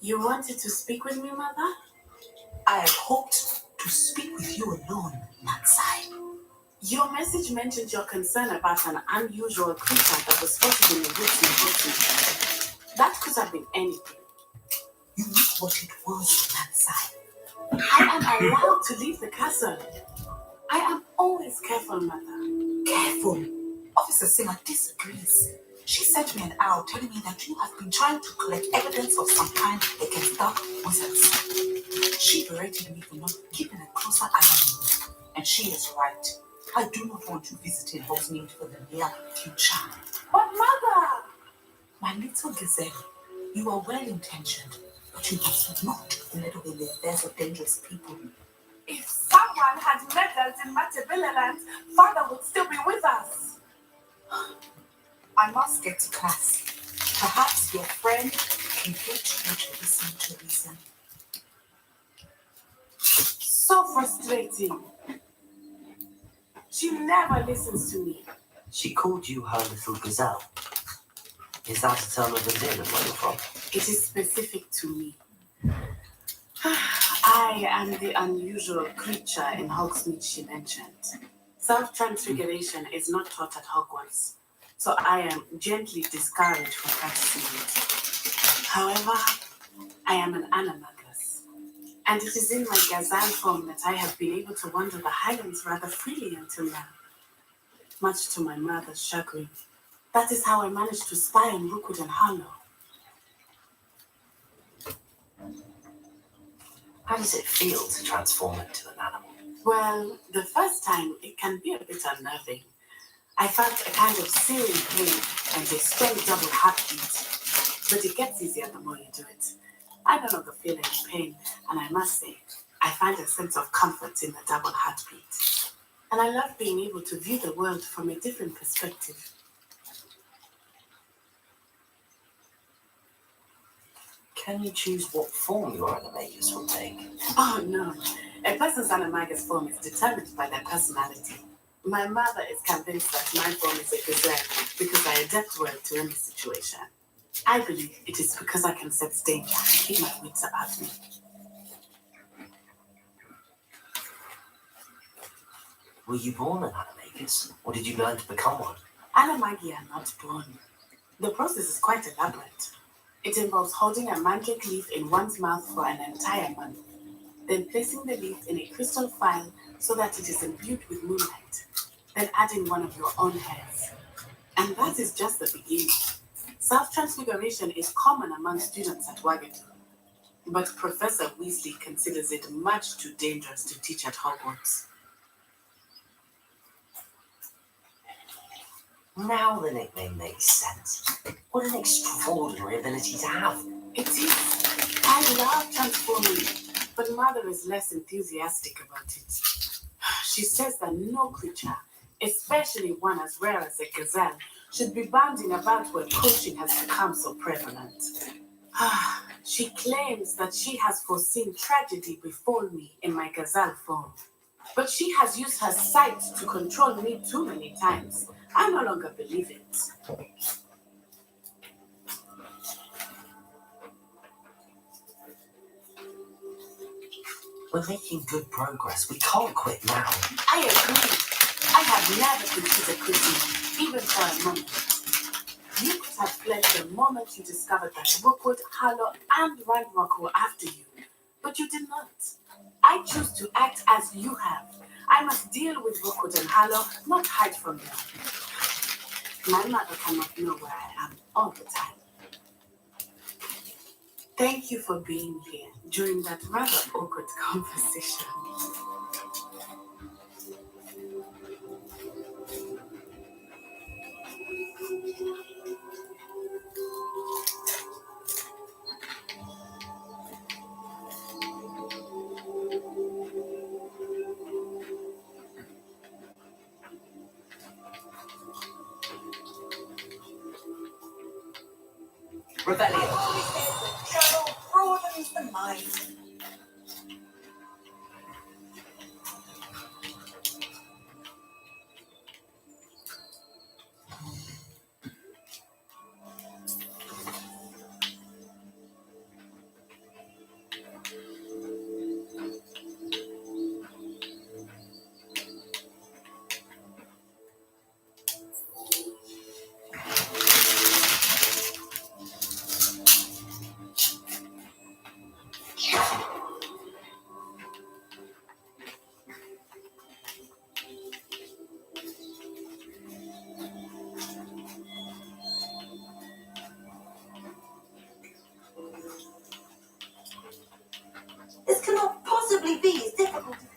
You wanted to speak with me, Mother? I had hoped to speak with you alone, Natsai. Your message mentioned your concern about an unusual creature that was spotted in the woods in Boston. That could have been anything. You knew what it was, Natsai. I am allowed to leave the castle. I am always careful, Mother. Careful. Officer Singer disagrees. She sent me an arrow telling me that you have been trying to collect evidence of some kind against dark wizards. She berated me for not keeping a closer eye on you. And she is right. I do not want you visiting Hogsmeade for the near future. But Mother! My little gazelle, you are well-intentioned, but you must not meddle in the affairs of dangerous people. If someone had meddled in Matabeleland, Father would still be with us. I must get to class. Perhaps your friend can get you to listen to reason. So frustrating. She never listens to me. She called you her little gazelle. Is that a term of endearment where you're from? It is specific to me. I am the unusual creature in Hogsmeade she mentioned. Self-transfiguration is not taught at Hogwarts, so I am gently discouraged from practicing it. However, I am an animagus, and it is in my gazelle form that I have been able to wander the Highlands rather freely until now, much to my mother's chagrin. That is how I managed to spy on Rookwood and Harlow. How does it feel to transform into an animal? Well, the first time, it can be a bit unnerving. I felt a kind of searing pain and a strong double heartbeat. But it gets easier the more you do it. I no longer feel any pain, and I must say, I find a sense of comfort in the double heartbeat. And I love being able to view the world from a different perspective. Can you choose what form your animagus will take? Oh no, a person's animagus form is determined by their personality. My mother is convinced that my form is a gazelle because I adapt well to any situation. I believe it is because I can sense danger and keep my wits about me. Were you born an animagus, or did you learn to become one? Animagi are not born. The process is quite elaborate. It involves holding a mandrake leaf in one's mouth for an entire month, then placing the leaf in a crystal vial so that it is imbued with moonlight, then adding one of your own hairs. And that is just the beginning. Self-transfiguration is common among students at Wagadu, but Professor Weasley considers it much too dangerous to teach at Hogwarts. Now the nickname makes sense. What an extraordinary ability to have. It is. I love transforming, but Mother is less enthusiastic about it. She says that no creature, especially one as rare as a gazelle, should be bounding about where poaching has become so prevalent. She claims that she has foreseen tragedy befall me in my gazelle form. But she has used her sight to control me too many times. I no longer believe it. We're making good progress. We can't quit now. I agree. I have never considered quitting, even for a moment. You could have fled the moment you discovered that Rookwood, Harlow, and Ranrock were after you. But you did not. I choose to act as you have. I must deal with Rookwood and Harlow, not hide from them. My mother cannot know where I am all the time. Thank you for being here during that rather awkward conversation. Rebellion. Travel broadens the mind. possibly be as difficult as...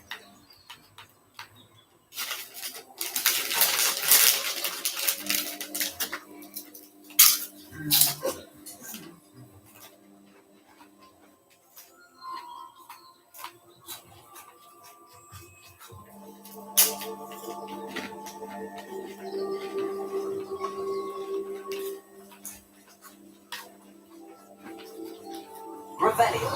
Revelio.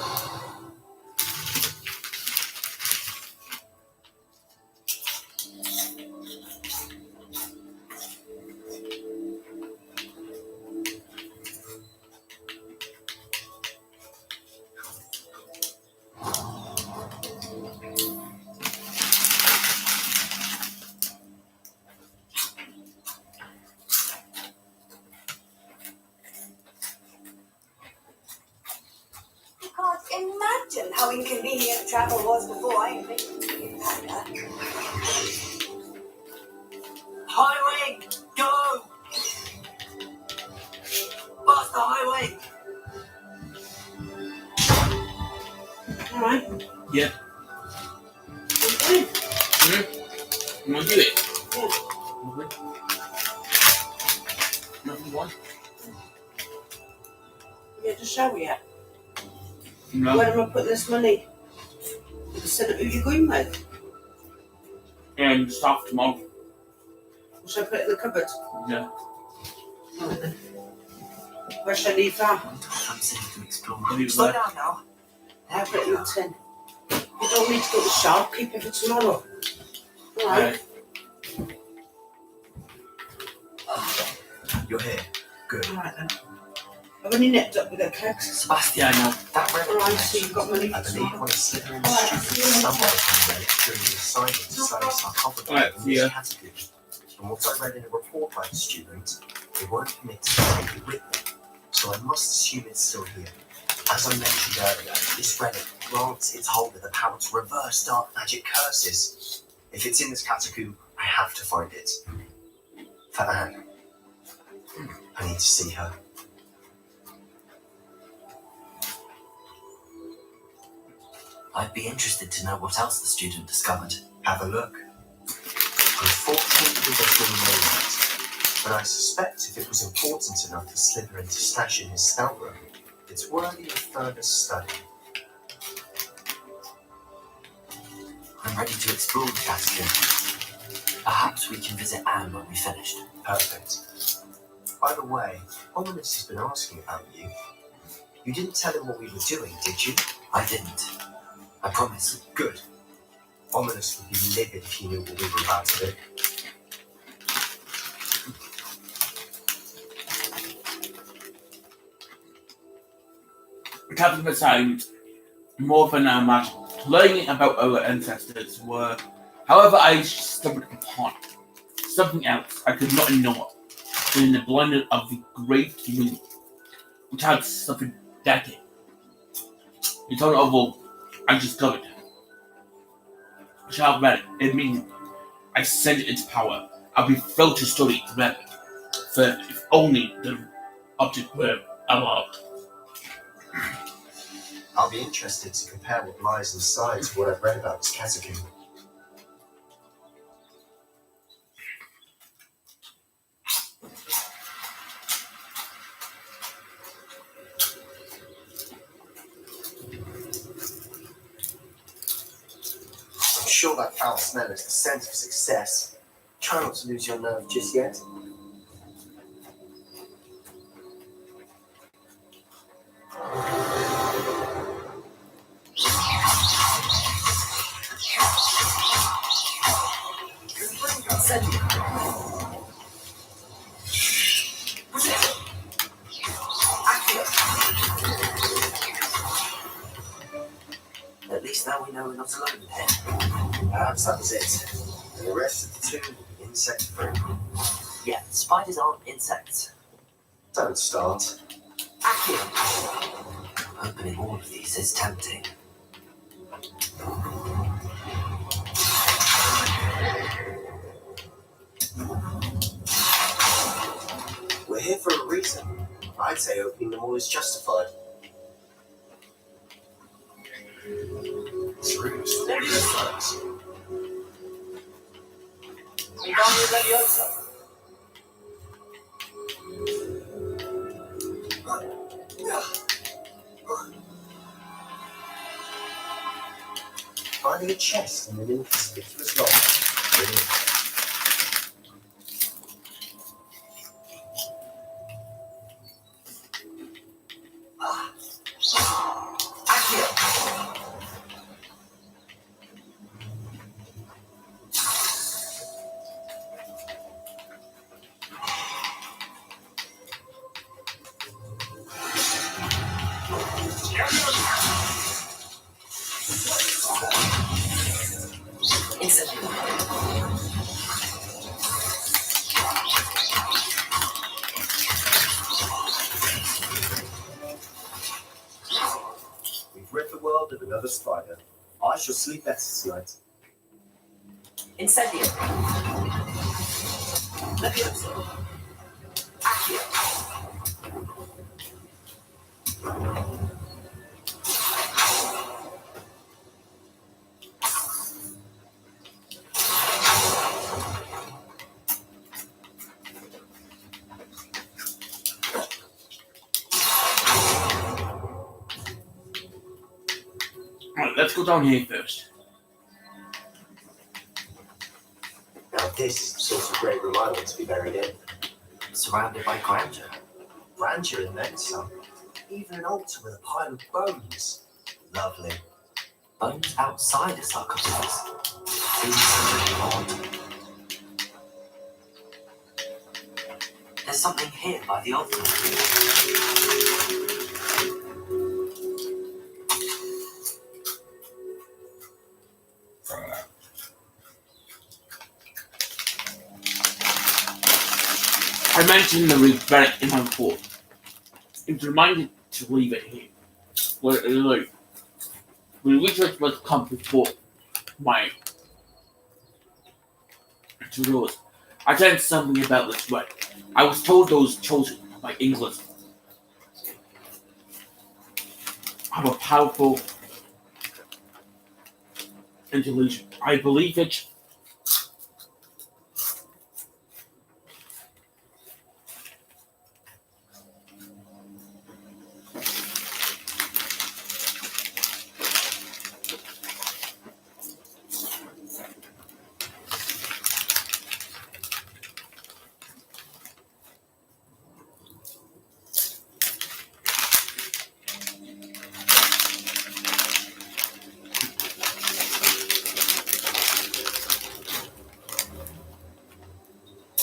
I can't imagine how inconvenient travel was before I invented the packer. Highway, go! Past the highway! Alright. Yeah. Okay. You want to do it? Yeah. Nothing wrong? You had to shower yet? No. Where am I putting this money? Instead of who you going with? And stuff tomorrow. Should I put it in the cupboard? Yeah. Alright then. Where should I leave that? Fancy to explore. Leave it Slow there. down now. I'll put it in the tin. You don't need to go to the shop, keep it for tomorrow. Alright. You're here. Good. Alright then. I've only nipped up with the cakes. Sebastian, Yeah, I know. that relic Alright, you so you've got money I for believe tomorrow. one of Slytherin's Alright, I'll see you students later. stumbled upon the relic during the assignment to study sarcophagi Alright, in see this ya. catacomb. From what I read in a report by the student, they weren't permitted to take it with them, so I must assume it's still here. As I mentioned earlier, this relic grants its holder the power to reverse dark magic curses. If it's in this catacomb, I have to find it. For Anne, I need to see her. I'd be interested to know what else the student discovered. Have a look. Unfortunately, there's been no that, but I suspect if it was important enough for Slytherin to stash in his spell room, it's worthy of further study. I'm ready to explore the catacomb. Perhaps we can visit Anne when we're finished. Perfect. By the way, Ominous has been asking about you. You didn't tell him what we were doing, did you? I didn't. I promise. Good. Ominous would be livid if he knew what we were about to do. Captain Besides, more for now, much learning about our ancestors were, however, I stumbled upon something else I could not ignore in the blindness of the great community, which had suffered decades. It's all over. I discovered. Child relic, it means I send it its power. I'll be thrilled to study the relic further if only the object were allowed. I'll be interested to compare what lies inside to what I've read about this catacomb. I'm sure that foul smell is the scent of success. Try not to lose your nerve just yet. At least now we know we're not alone in here. Perhaps that was it. And the rest of the tomb will be insect-free. Yeah, spiders aren't insects. Don't start. Accio. Opening all of these is tempting. We're here for a reason. I'd say opening them all is justified. It's rooms for the research. Finding a chest in an inconspicuous lock. Brilliant. We've rid the world of another spider. I shall sleep better tonight. Incendio. Levioso. Accio. Right, let's go down here first. Now this is the sort of great room I want to be buried in. Surrounded by grandeur. Grandeur and then some. Even an altar with a pile of bones. Lovely. Bones outside a sarcophagus. Seems really odd. There's something here by the altar. I mentioned the relic in my report. It's reminded to leave it here. Where it is. When research was come before my tutorials, I learned something about this relic. I was told those chosen by England have a powerful intelligence. I believe it.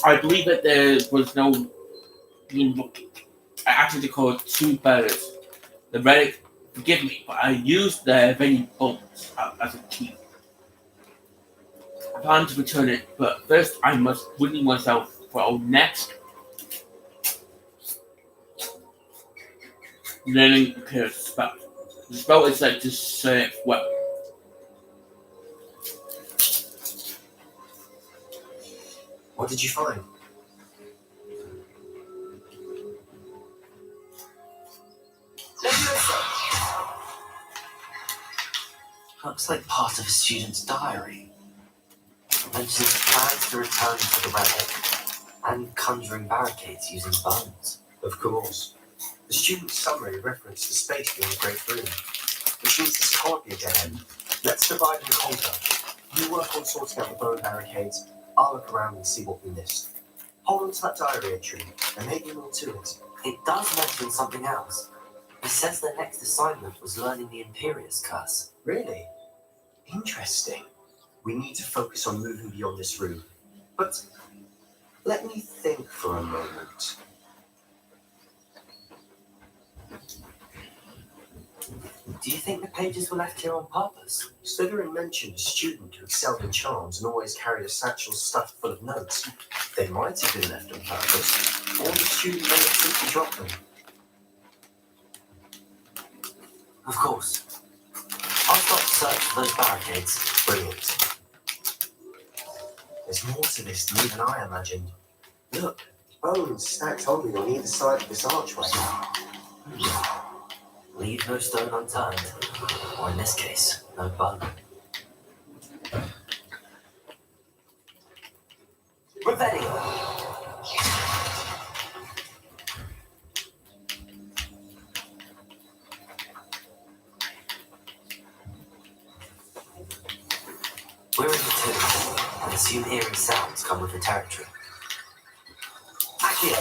I believe that there was no I actually called two birds. The relic, forgive me, but I used their very bones as a key. I plan to return it, but first I must redeem myself for our next learning occurs spell. The spell is said to serve well. What did you find? Looks like part of a student's diary. Mentions plans to return to the relic and conjuring barricades using bones. Of course. The student's summary referenced the space being a great room, which means this can't be a dead end. Let's divide and conquer. You work on sorting out the bone barricades. I'll look around and see what we missed. Hold on to that diary entry. There may be more to it. It does mention something else. It says the next assignment was learning the Imperious Curse. Really? Interesting. We need to focus on moving beyond this room. But let me think for a moment. Do you think the pages were left here on purpose? Slytherin mentioned a student who excelled in charms and always carried a satchel stuffed full of notes. They might have been left on purpose, or the student may have simply dropped them. Of course. I'll start to search for those barricades. Brilliant. There's more to this than even I imagined. Look, bones stacked only on either side of this archway. Leave no stone unturned, or in this case, no bone. Revelio. We're in the tomb, and assume eerie sounds come with the territory. Accio.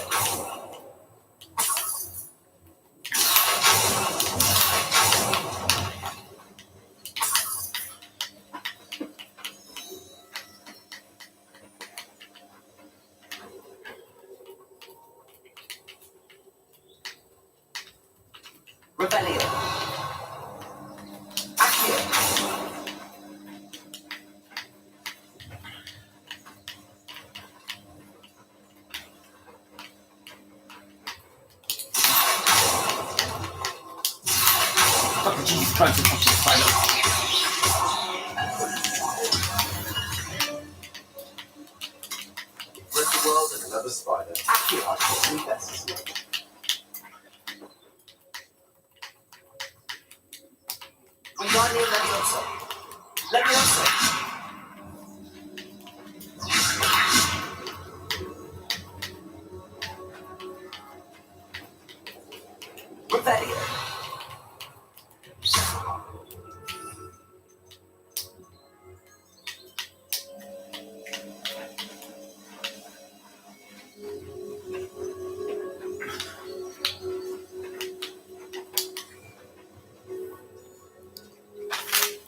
Revelio. Accio. Fucking Jesus Christ, it's fucking spider. Rid the world of another spider. Accio. I can see that's Wingardium Leviosa. Leviosa. Revelio.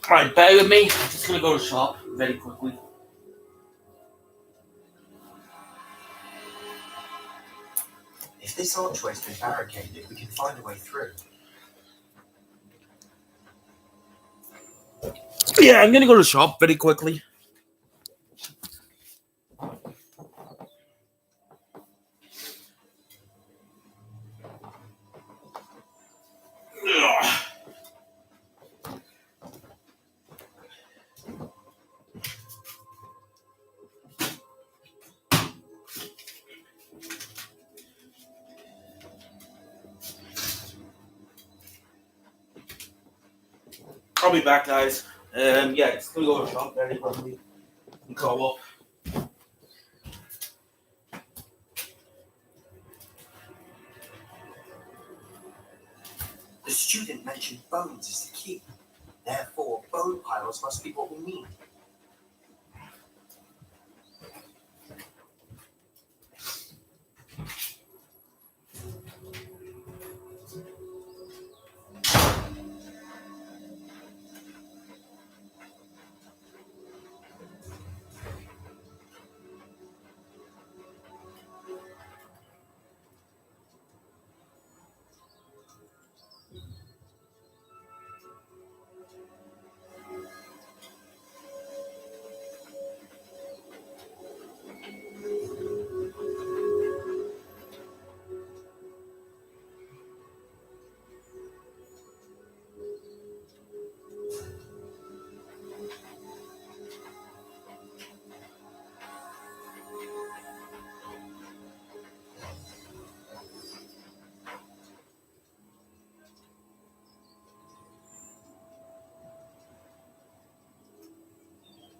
Alright, bear with me. I'm just gonna go to the shop very quickly. If this archway's been barricaded, we can find a way through. Yeah, I'm gonna go to the shop very quickly. I'll be back, guys. Yeah, just gonna go to the shop very quickly and call up. The student mentioned bones as the key. Therefore, bone piles must be what we need.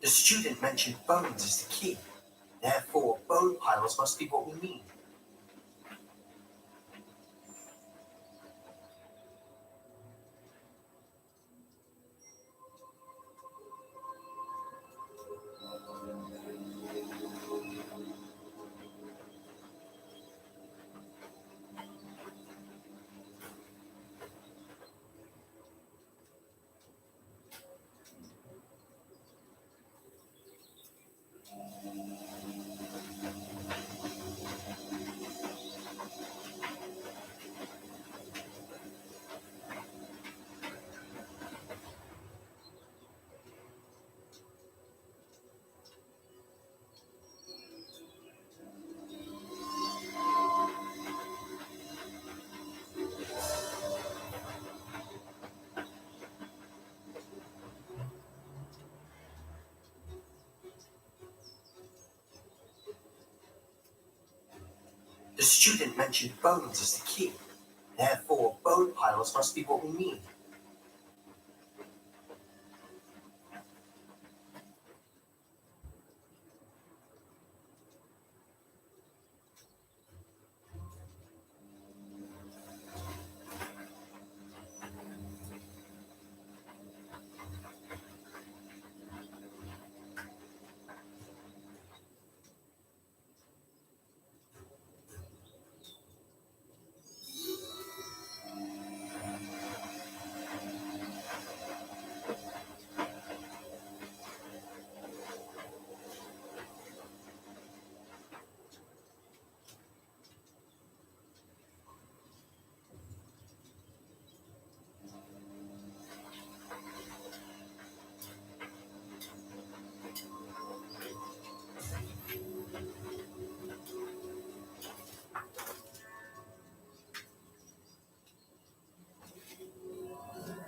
The student mentioned bones as the key. Therefore, bone piles must be what we need. The student mentioned bones as the key. Therefore, bone piles must be what we need.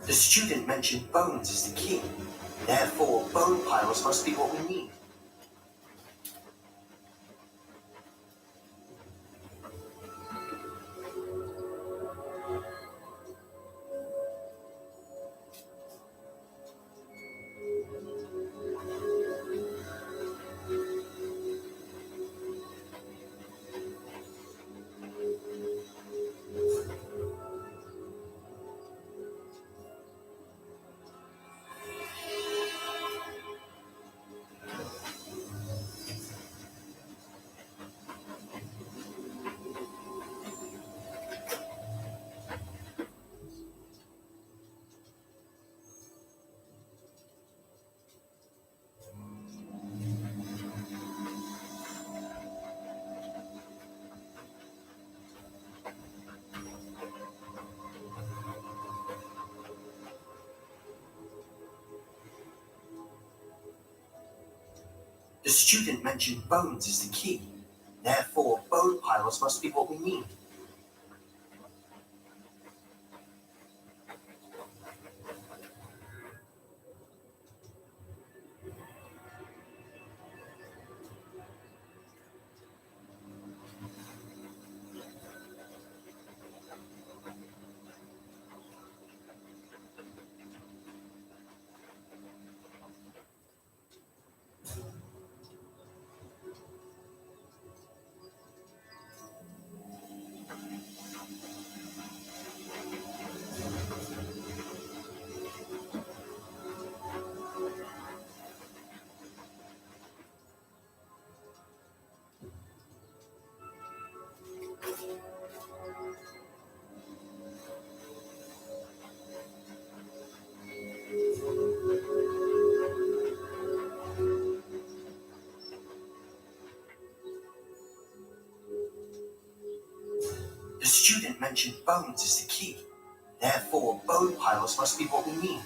The student mentioned bones as the key. Therefore, bone piles must be what we need. The student mentioned bones as the key. Therefore, bone piles must be what we need. The student mentioned bones as the key. Therefore, bone piles must be what we need.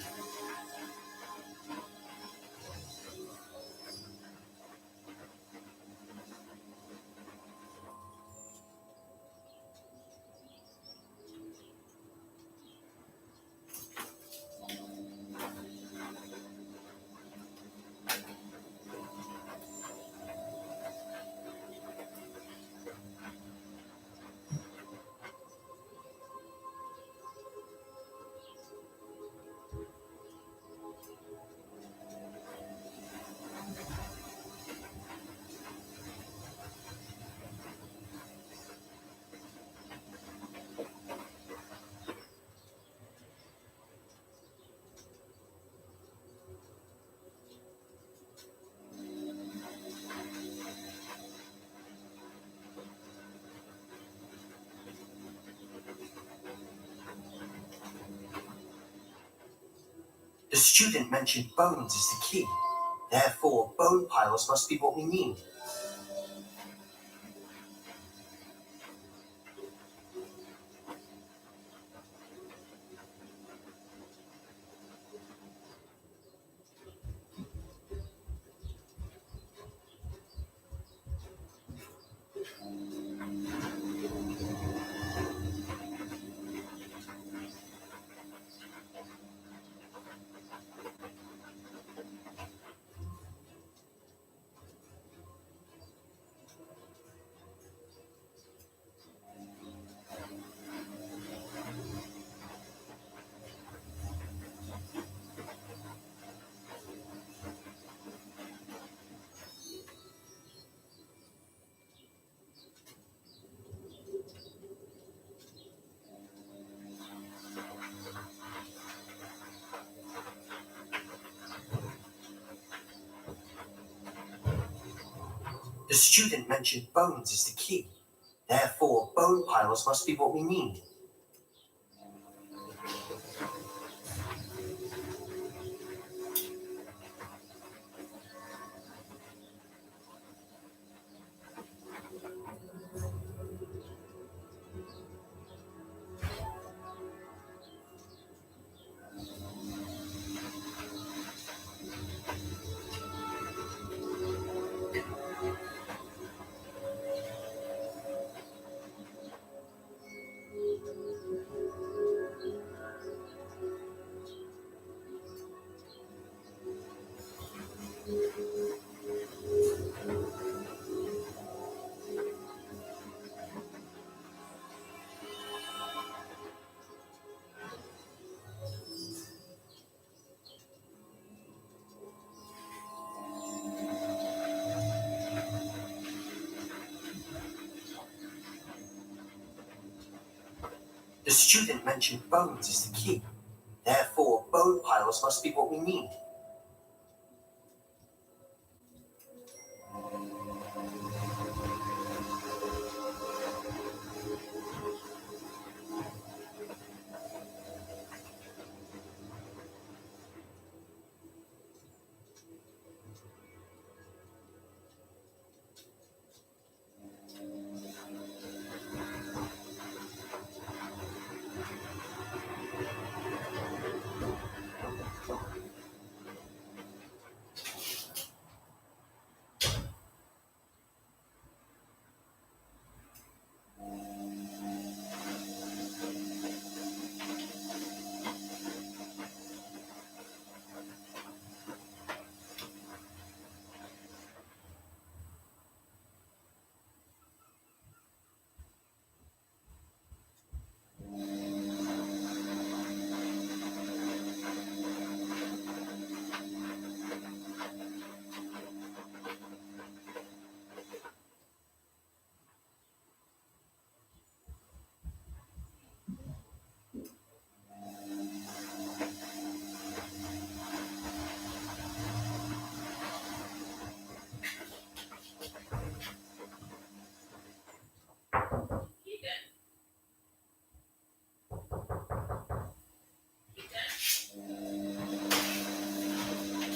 The student mentioned bones as the key. Therefore, bone piles must be what we need. The student mentioned bones as the key. Therefore, bone piles must be what we need. The student mentioned bones as the key. Therefore, bone piles must be what we need.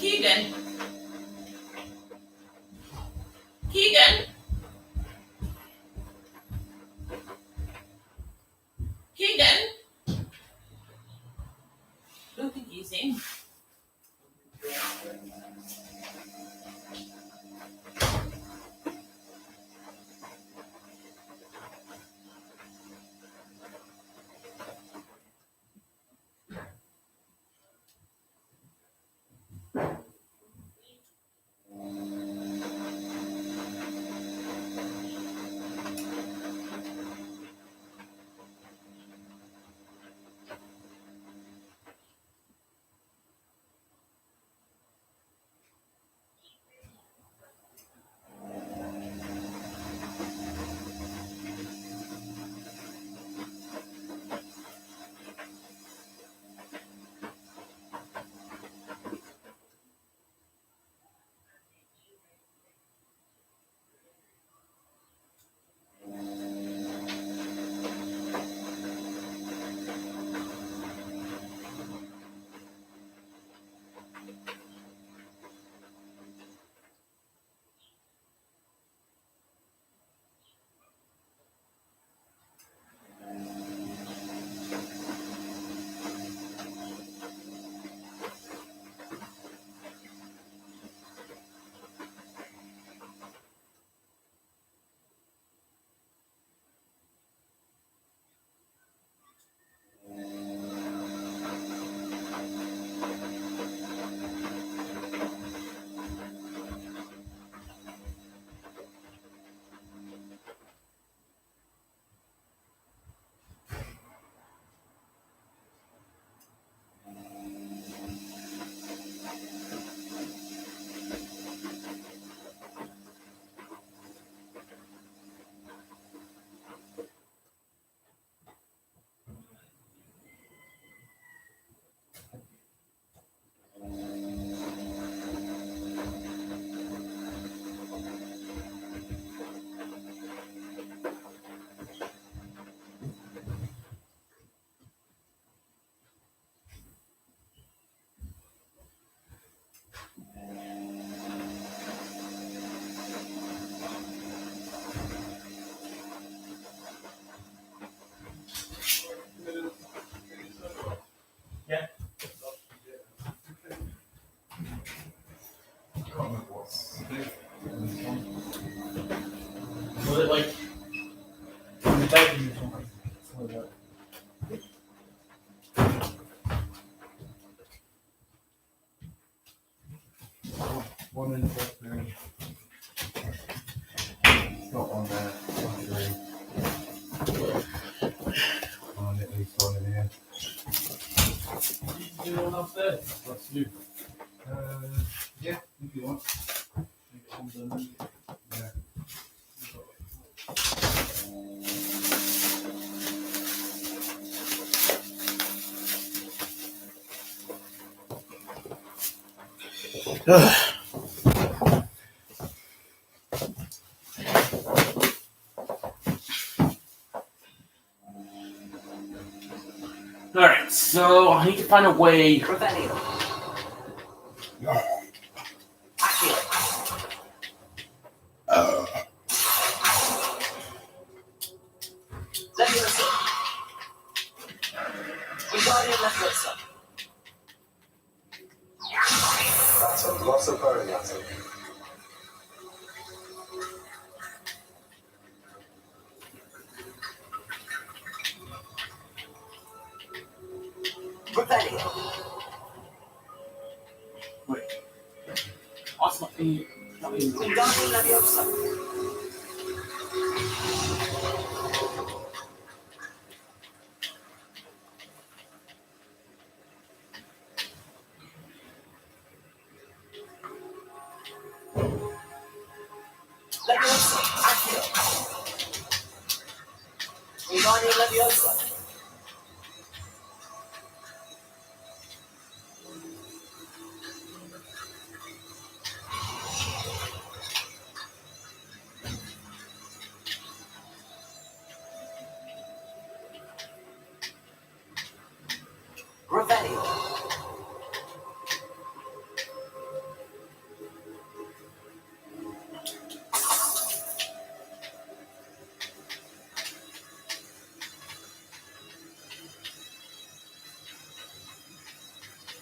Keegan. Keegan. Keegan. Don't think he's in. Was it like on the back of your phone? Something like that. one in the bathroom. Got one there. And at least one in here. You want upstairs? That's you. Yeah, if you want. Yeah. Alright, so I need to find a way. Revelio. Accio. Leviosa. Wingardium Leviosa. That's a lot of burning at him. Revelio. Wait. What's my thing? Wingardium Leviosa. Leviosa. Accio. Wingardium Leviosa. Revelio.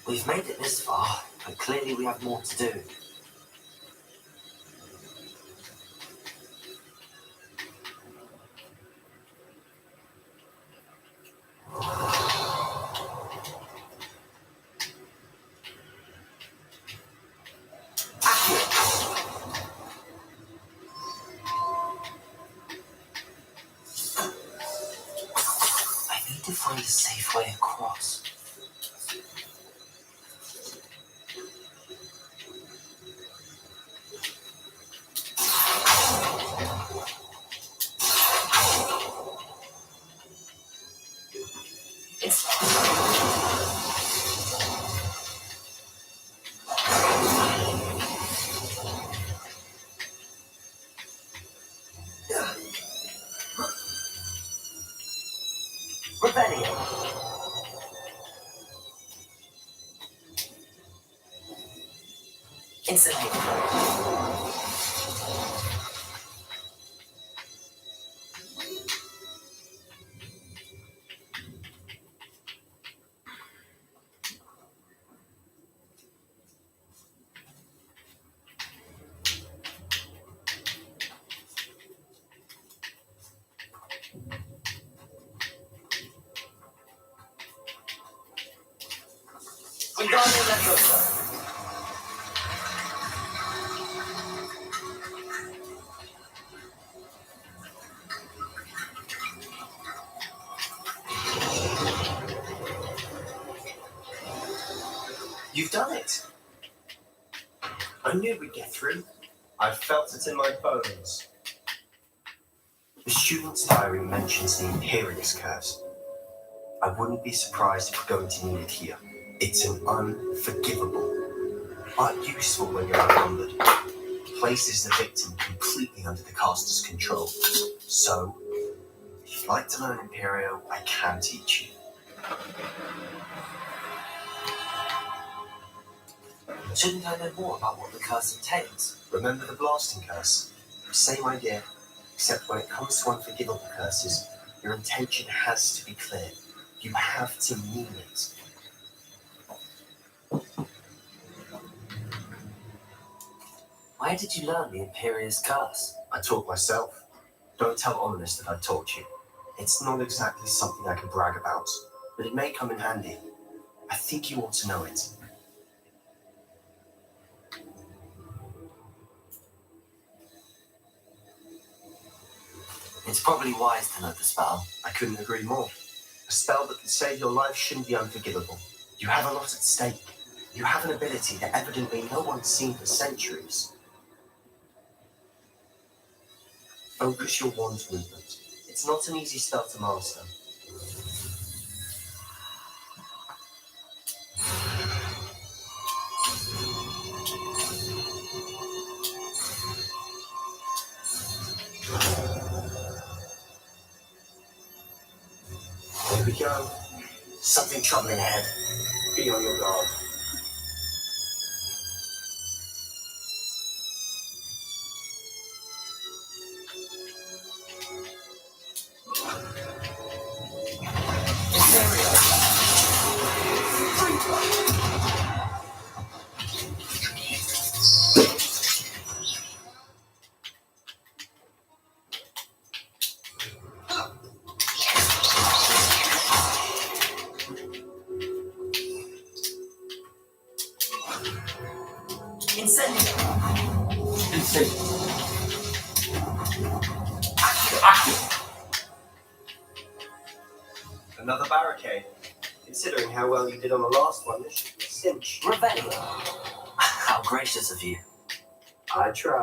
We've made it this far, but clearly we have more to do. I need to find a safe way across. Revelio. Instantly. Wingardium Leviosa. You've done it. I knew we'd get through. I felt it in my bones. The student's diary mentions the Imperious Curse. I wouldn't be surprised if we're going to need it here. It's an unforgivable, but useful when you're outnumbered. Places the victim completely under the caster's control. So, if you'd like to learn Imperio, I can teach you. Shouldn't I know more about what the curse entails? Remember the blasting curse? Same idea, except when it comes to unforgivable curses, your intention has to be clear. You have to mean it. Where did you learn the Imperious curse? I taught myself. Don't tell Ominous that I taught you. It's not exactly something I can brag about, but it may come in handy. I think you ought to know it. It's probably wise to know the spell. I couldn't agree more. A spell that can save your life shouldn't be unforgivable. You have a lot at stake. You have an ability that evidently no one's seen for centuries. Focus your wand's movement. It's not an easy spell to master. Here we go. Something troubling ahead. Be on your guard. Insane. Another barricade. Considering how well you did on the last one, this should be a cinch. Revelio. How gracious of you. I try.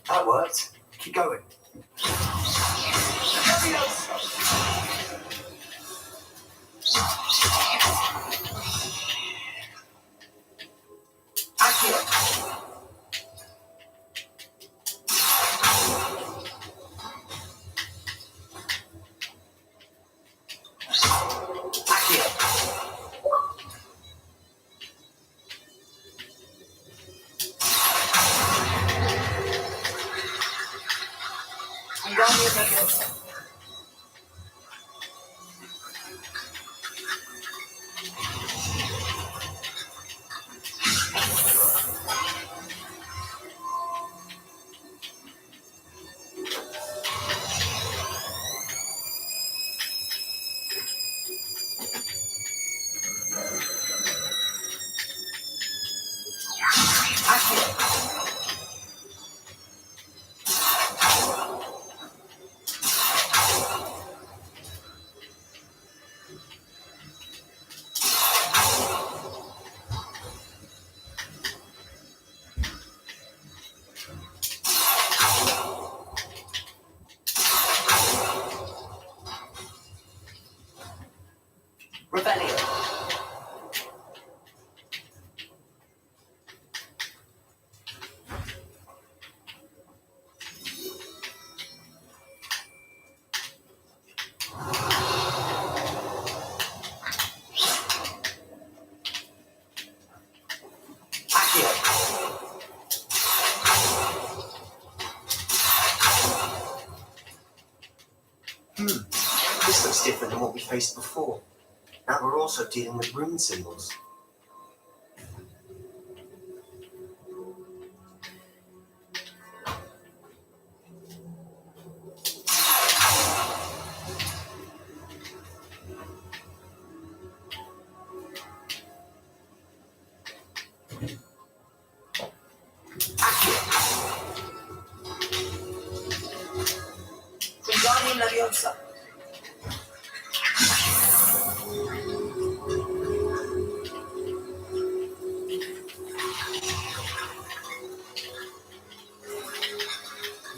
That worked. Keep going. This looks different than what we faced before. Now we're also dealing with rune symbols.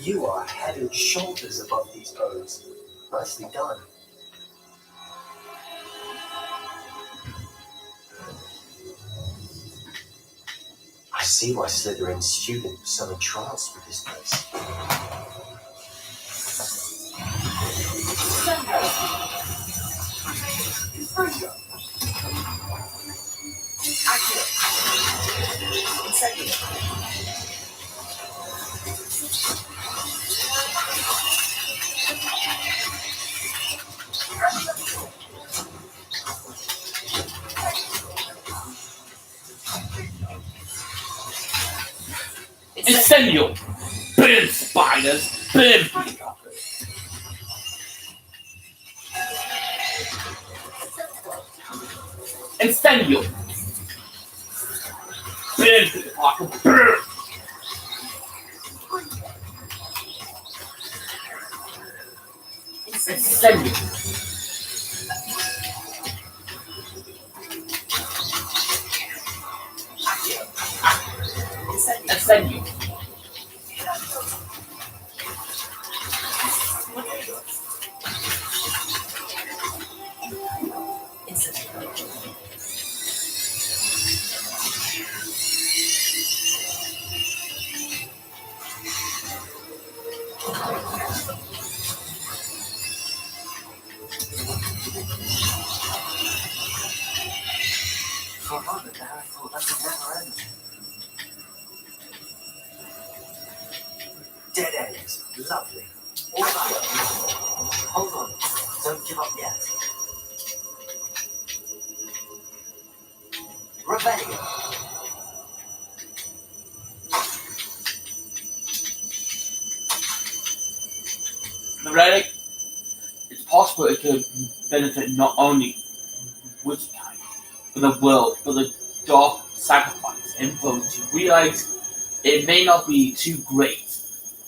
You are head and shoulders above these bones. Nicely done. I see why Slytherin's student was so entranced with this place. Incendio! Burn spiders! Burn peacockers! Incendio! Incendio! Incendio! For a moment there, I thought that would never end. Dead end. Lovely. All right. Hold on. Don't give up yet. Rebellion. The relic, it's possible it could benefit not only Legcay, but the world, but the dark sacrifice influence to realize it may not be too great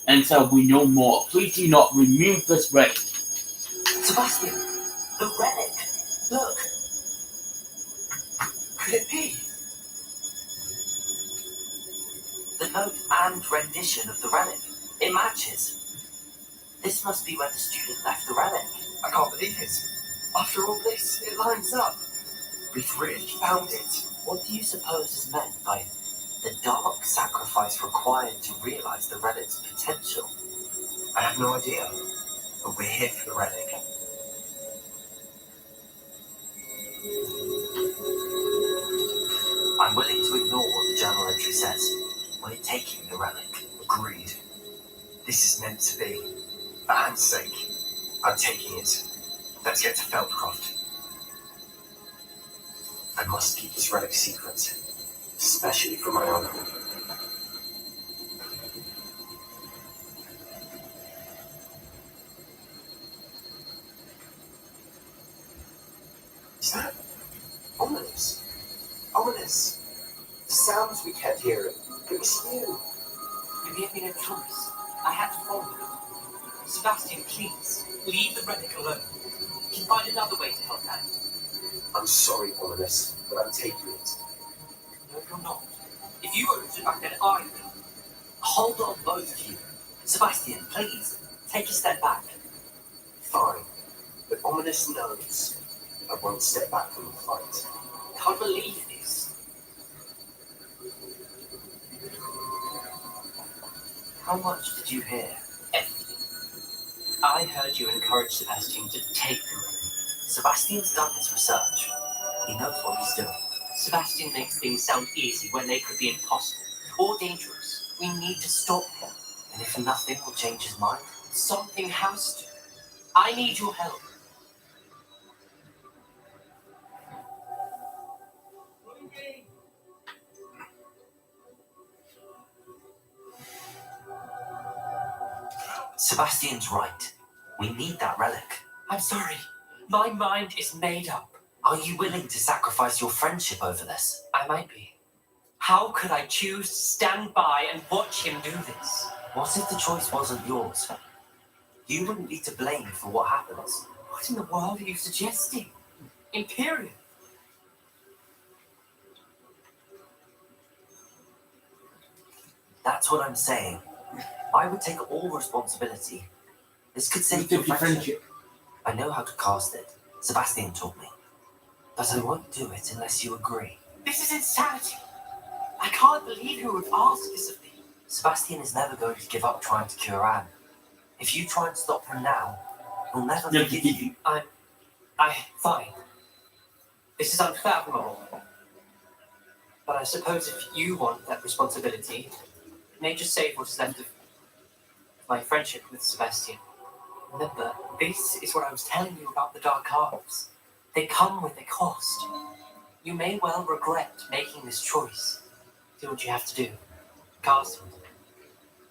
until we know more. Please do not remove this relic. Sebastian, the relic. Look. Could it be? The note and rendition of the relic. It matches. This must be where the student left the relic. I can't believe it. After all this, it lines up. We've really found it. What do you suppose is meant by the dark sacrifice required to realize the relic's potential? I have no idea, but we're here for the relic. I'm willing to ignore what the journal entry says. We're taking the relic. Agreed. This is meant to be. For Anne's sake, I'm taking it. Let's get to Feldcroft. I must keep this relic secret, especially for my honor. Is that ominous? Ominous. The sounds we kept hearing. It was you. You gave me no choice. I had to follow you. Sebastian, please, leave the relic alone. You can find another way to help Anne. I'm sorry, Ominous, but I'm taking it. No, you're not. If you were to back then, I will. Hold on, both of you. Sebastian, please, take a step back. Fine, but Ominous knows I won't step back from the fight. I can't believe this. How much did you hear? Everything. I heard you encourage Sebastian to take the relic. Sebastian's done his research. He knows what he's doing. Sebastian makes things sound easy when they could be impossible or dangerous. We need to stop him. And if nothing will change his mind, Something has to. I need your help. Sebastian's right. We need that relic. I'm sorry. My mind is made up. Are you willing to sacrifice your friendship over this? I might be. How could I choose to stand by and watch him do this? What if the choice wasn't yours? You wouldn't be to blame for what happens. What in the world are you suggesting? Imperial. That's what I'm saying. I would take all responsibility. This could save your Your friendship. I know how to cast it. Sebastian taught me. But I won't do it unless you agree. This is insanity. I can't believe you would ask this of me. Sebastian is never going to give up trying to cure Anne. If you try and stop him now, he'll never Yeah, forgive you. Fine. This is unfathomable. But I suppose if you want that responsibility, it may just save what's left of my friendship with Sebastian. Remember, this is what I was telling you about the Dark Arts. They come with a cost. You may well regret making this choice. Do what you have to do. Cast it.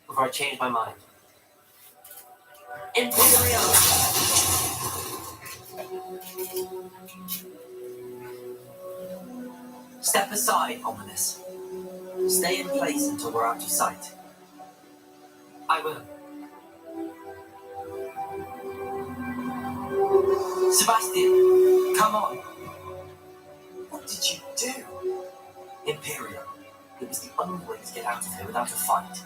Before I change my mind. Imperial! Step aside, Ominous. Stay in place until we're out of sight. I will. Sebastian, come on. What did you do? Imperium. It was the only way to get out of here without a fight.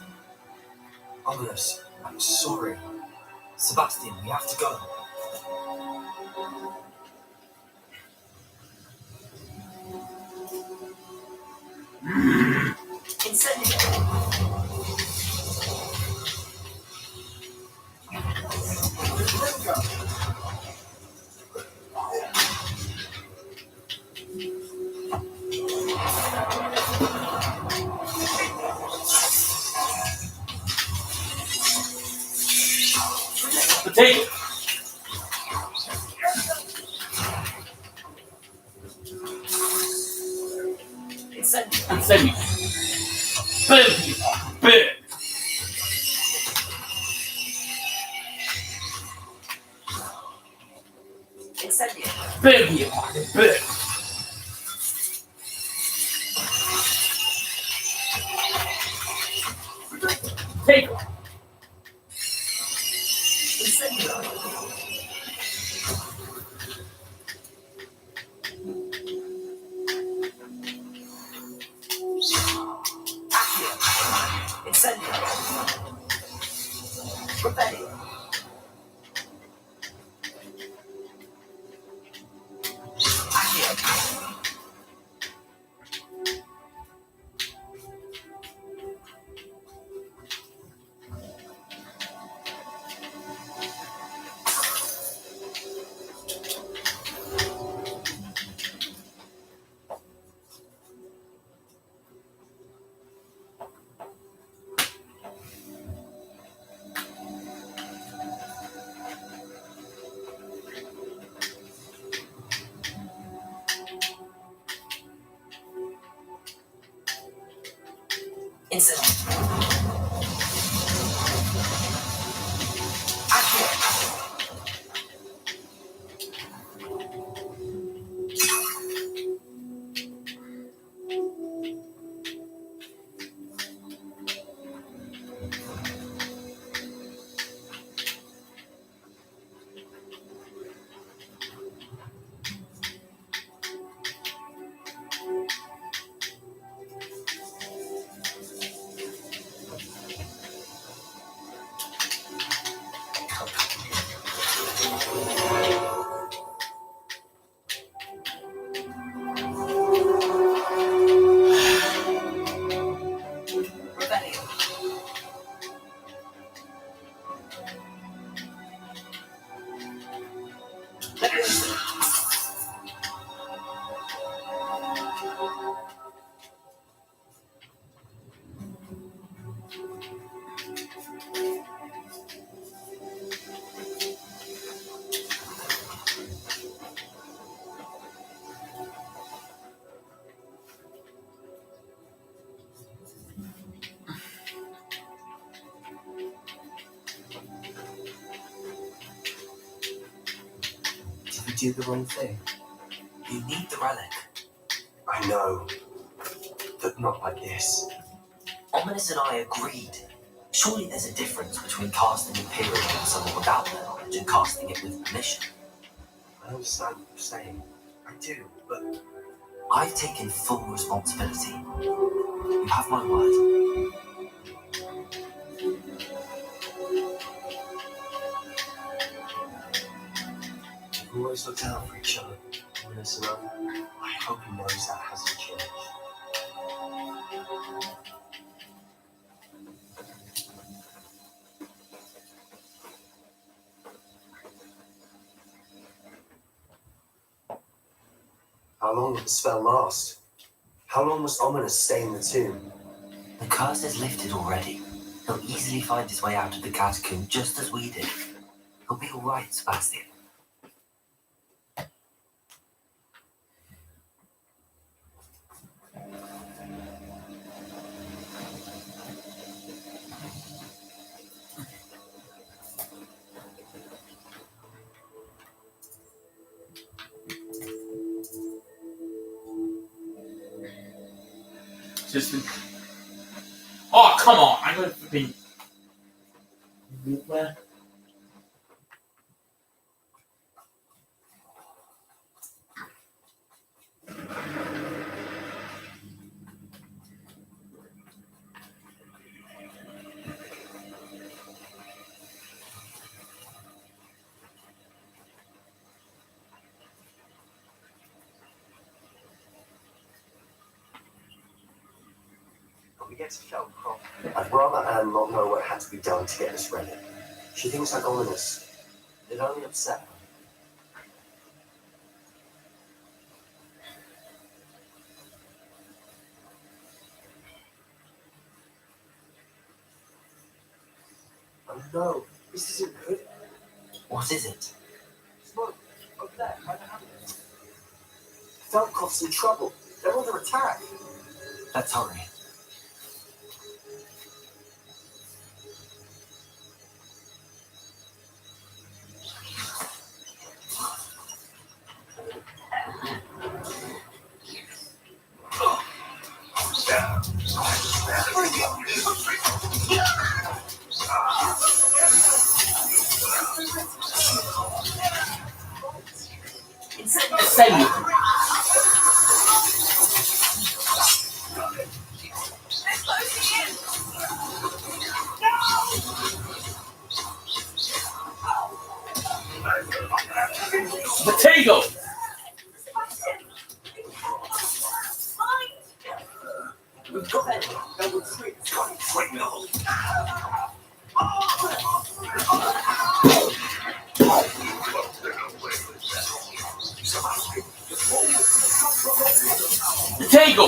Ominous, I'm sorry. Sebastian, we have to go. Incendio. Potato. Incendio. Incendio. Boom. Boom. Incendio. Boom. Boom. Take one. Incendio. Accio. Incendio. Revelio. Accio. Incendio. Accio. Revelio. Legcay. Did we do the wrong thing? You need the relic. I know, but not like this. Ominous and I agreed. Surely there's a difference between casting Imperium on someone without their knowledge and casting it with permission. I understand what you're saying. I do, but I've taken full responsibility. You have my word. we've always looked out for each other. Ominous and I hope he knows that hasn't changed. How long will the spell last? How long must Ominous stay in the tomb? The curse is lifted already. He'll easily find his way out of the catacomb just as we did. He'll be alright, Sebastian. Just. Oh, come on! I'm gonna flipping. Walk there. When we get to Shelcroft, I'd rather Anne not know what had to be done to get us ready. She thinks I'm ominous. It only upset her. Oh no, this isn't good. What is it? Smoke, over there, by the house. Shelcroft's in trouble. They're under attack. Let's hurry. Same. Potato. We've got it. That would free no. Potato.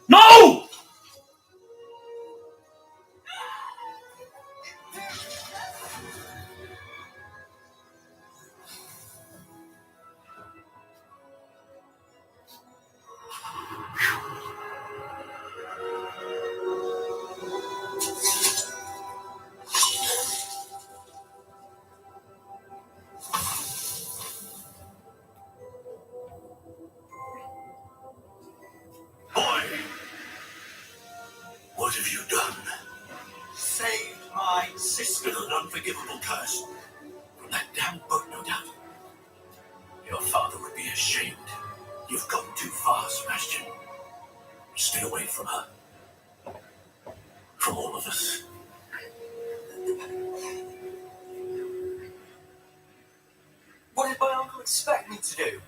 No! Boy, what have you done? Saved my sister. With an unforgivable curse. From that damn book, no doubt. Your father would be ashamed. You've gone too far, Sebastian. Stay away from her. From all of us. What did my uncle expect me to do?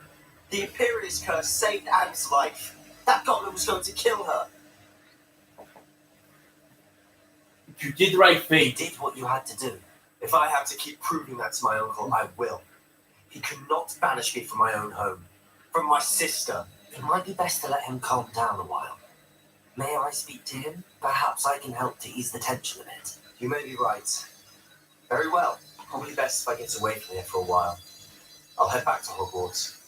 The Imperious curse saved Anne's life. That goblin was going to kill her. You did the right You thing. did what you had to do. If I have to keep proving that to my uncle, I will. He cannot banish me from my own home. From my sister. It might be best to let him calm down a while. May I speak to him? Perhaps I can help to ease the tension a bit. You may be right. Very well. Probably best if I get away from here for a while. I'll head back to Hogwarts.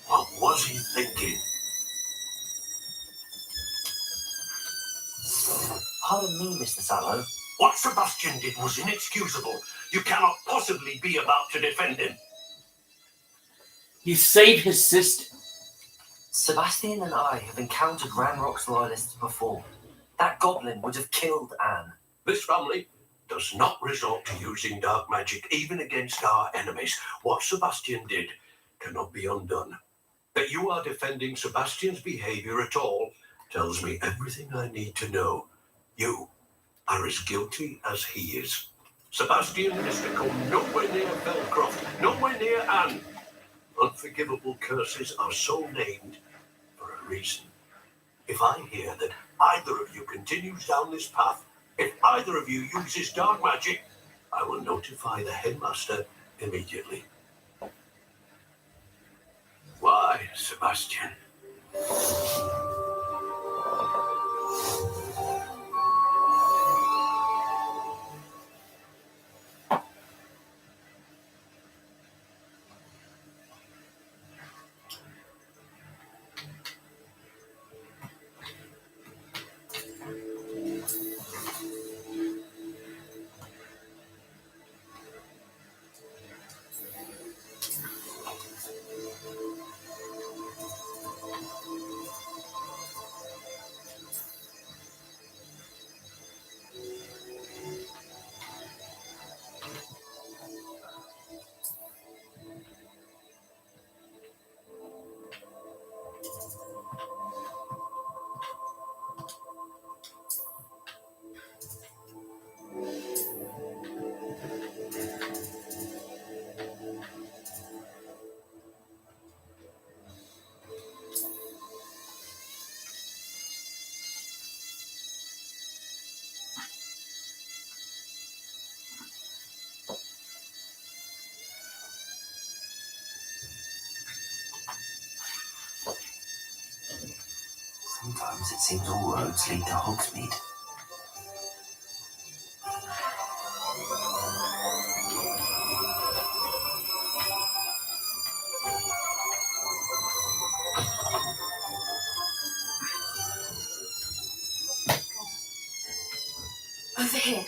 What was he thinking? Pardon me, Mr. Sallow. What Sebastian did was inexcusable. You cannot possibly be about to defend him. He saved his sister. Sebastian and I have encountered Ranrock's loyalists before. That goblin would have killed Anne. This family does not resort to using dark magic even against our enemies. What Sebastian did cannot be undone. That you are defending Sebastian's behavior at all tells me everything I need to know. You are as guilty as he is. Sebastian is to come nowhere near Belcroft, nowhere near Anne. Unforgivable curses are so named reason. If I hear that either of you continues down this path, if either of you uses dark magic, I will notify the headmaster immediately. Why, Sebastian? Sometimes it seems all roads lead to Hogsmeade. Over here.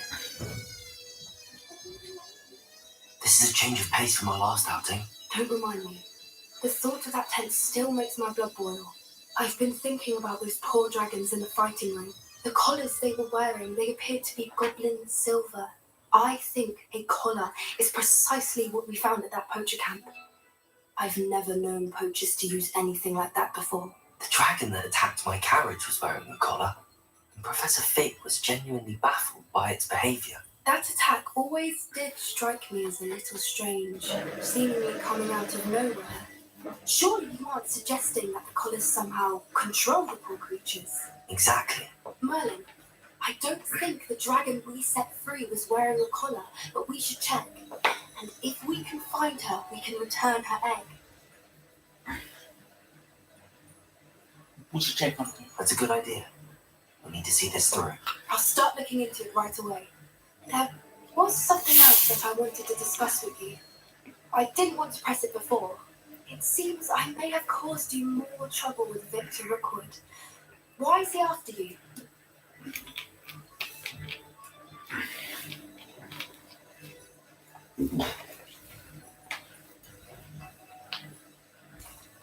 This is a change of pace from our last outing. Don't remind me. The thought of that tent still makes my blood boil. I've been thinking about those poor dragons in the fighting ring. The collars they were wearing, they appeared to be goblin silver. I think a collar is precisely what we found at that poacher camp. I've never known poachers to use anything like that before. The dragon that attacked my carriage was wearing a collar, and Professor Fig was genuinely baffled by its behaviour. That attack always did strike me as a little strange, seemingly coming out of nowhere. Surely you aren't suggesting that the collars somehow control the poor creatures? Exactly. Merlin, I don't think the dragon we set free was wearing a collar, but we should check. And if we can find her, we can return her egg. We should check on it. That's a good idea. We need to see this through. I'll start looking into it right away. There was something else that I wanted to discuss with you. I didn't want to press it before. It seems I may have caused you more trouble with Victor Rookwood. Why is he after you?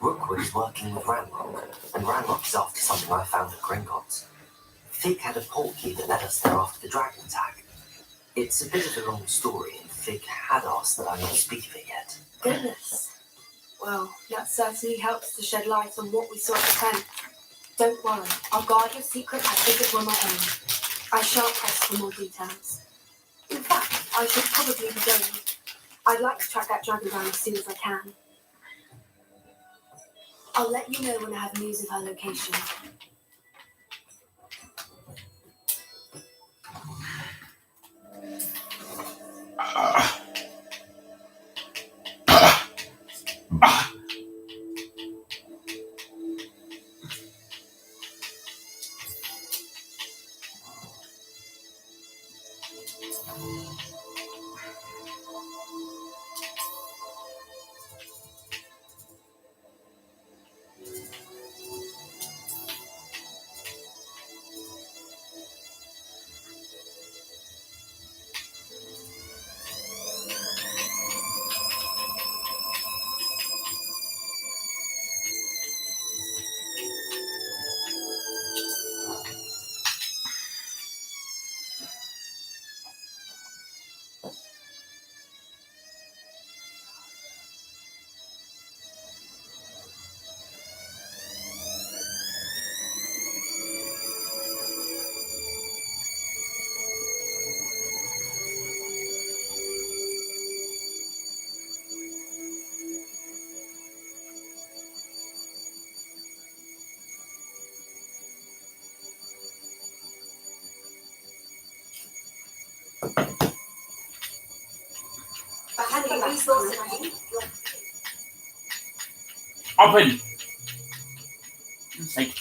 Rookwood is working with Ranrock, and Ranrock is after something I found at Gringotts. Fig had a portkey that led us there after the dragon attack. It's a bit of a long story, and Fig had asked that I not speak of it yet. Goodness. Well, that certainly helps to shed light on what we saw at the tent. Don't worry, I'll guard your secret as if it were my own. I shan't press for more details. In fact, I should probably be going. I'd like to track that dragon down as soon as I can. I'll let you know when I have news of her location. Open! Sake.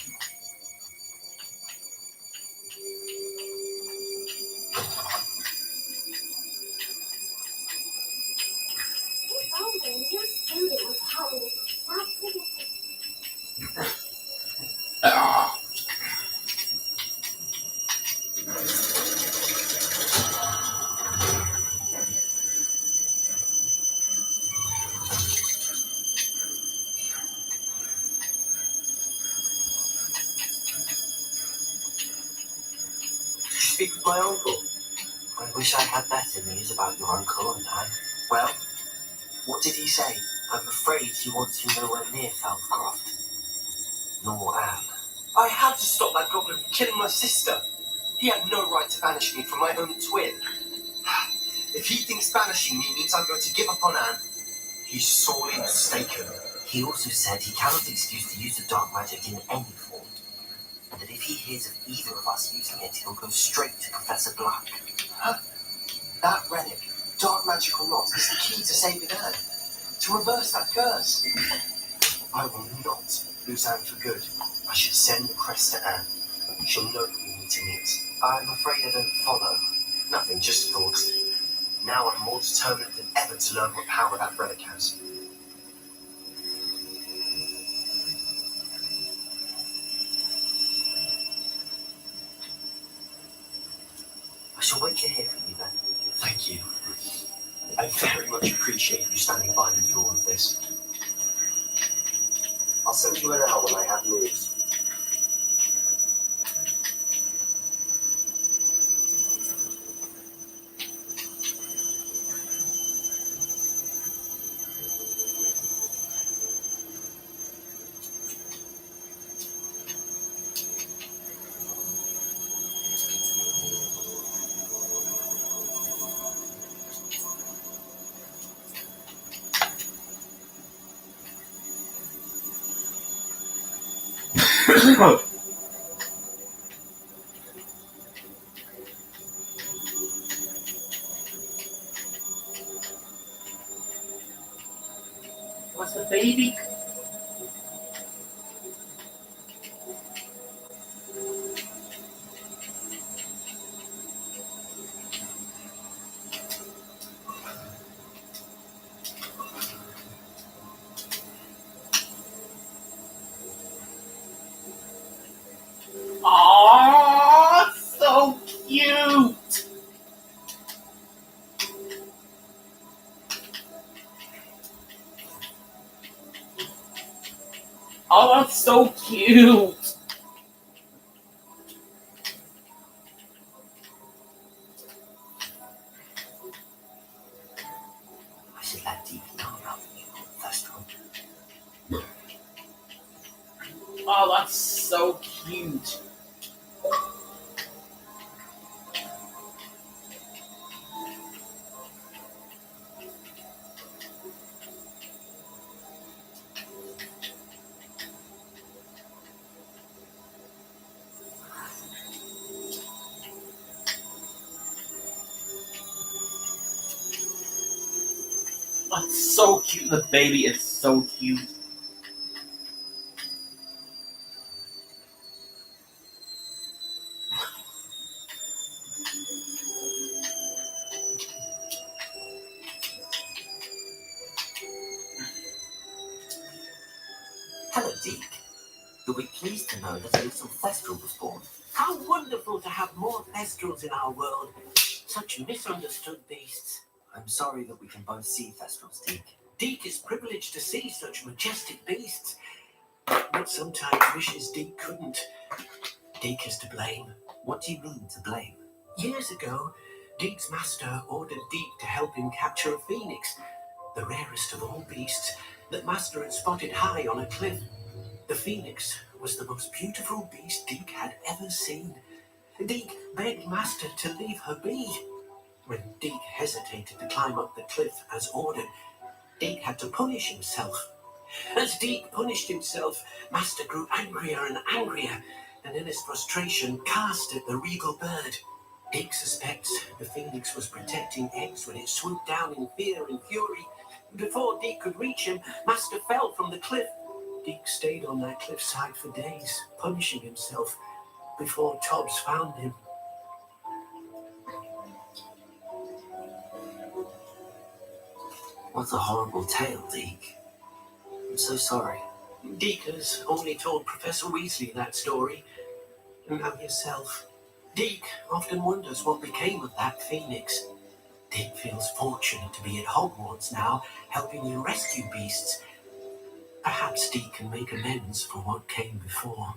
Ah. Did you speak with my uncle? I wish I had better news about your uncle and Anne. Well, what did he say? I'm afraid he wants you nowhere near Feldcroft. Nor Anne. I had to stop that goblin from killing my sister. He had no right to banish me from my own twin. If he thinks banishing me means I'm going to give up on Anne, he's sorely mistaken. He also said he cannot excuse the use of dark magic in any form, and that if he hears of either of us using it, he'll go straight to Professor Black. That relic, dark magic or not, is the key to saving Anne. To reverse that curse. I will not lose Anne for good. I should send the crest to Anne. She'll know that we need to meet. I'm afraid I don't follow. Nothing, just thoughts. Now I'm more determined than ever to learn what power that relic has. I shall wait to hear from you then. Thank you. I very much appreciate you standing by me through all of this. I'll send you an hour when I have news. What's the baby? Aww, so cute! Oh, that's so cute! I should let Deep know about the new festival. Oh, that's so cute. That's so cute. The baby is so cute. Hello, Deke. You'll be pleased to know that a little Thestral was born. How wonderful to have more Thestrals in our world. Such misunderstood beasts. I'm sorry that we can both see Thestrals, Deke. Deke is privileged to see such majestic beasts, but sometimes wishes Deke couldn't. Deke is to blame. What do you mean, to blame? Years ago, Deke's master ordered Deke to help him capture a phoenix, the rarest of all beasts that master had spotted high on a cliff. The phoenix was the most beautiful beast Deke had ever seen. Deke begged master to leave her be. When Deke hesitated to climb up the cliff as ordered, Deke had to punish himself. As Deke punished himself, master grew angrier and angrier, and in his frustration cast at the regal bird. Dick suspects the phoenix was protecting eggs when it swooped down in fear and fury. Before Dick could reach him, Master fell from the cliff. Dick stayed on that cliffside for days, punishing himself before Tobbs found him. What a horrible tale, Deke. I'm so sorry. Dick has only told Professor Weasley that story, and now yourself. Dick often wonders what became of that phoenix. Dick feels fortunate to be at Hogwarts now, helping you rescue beasts. Perhaps Dick can make amends for what came before.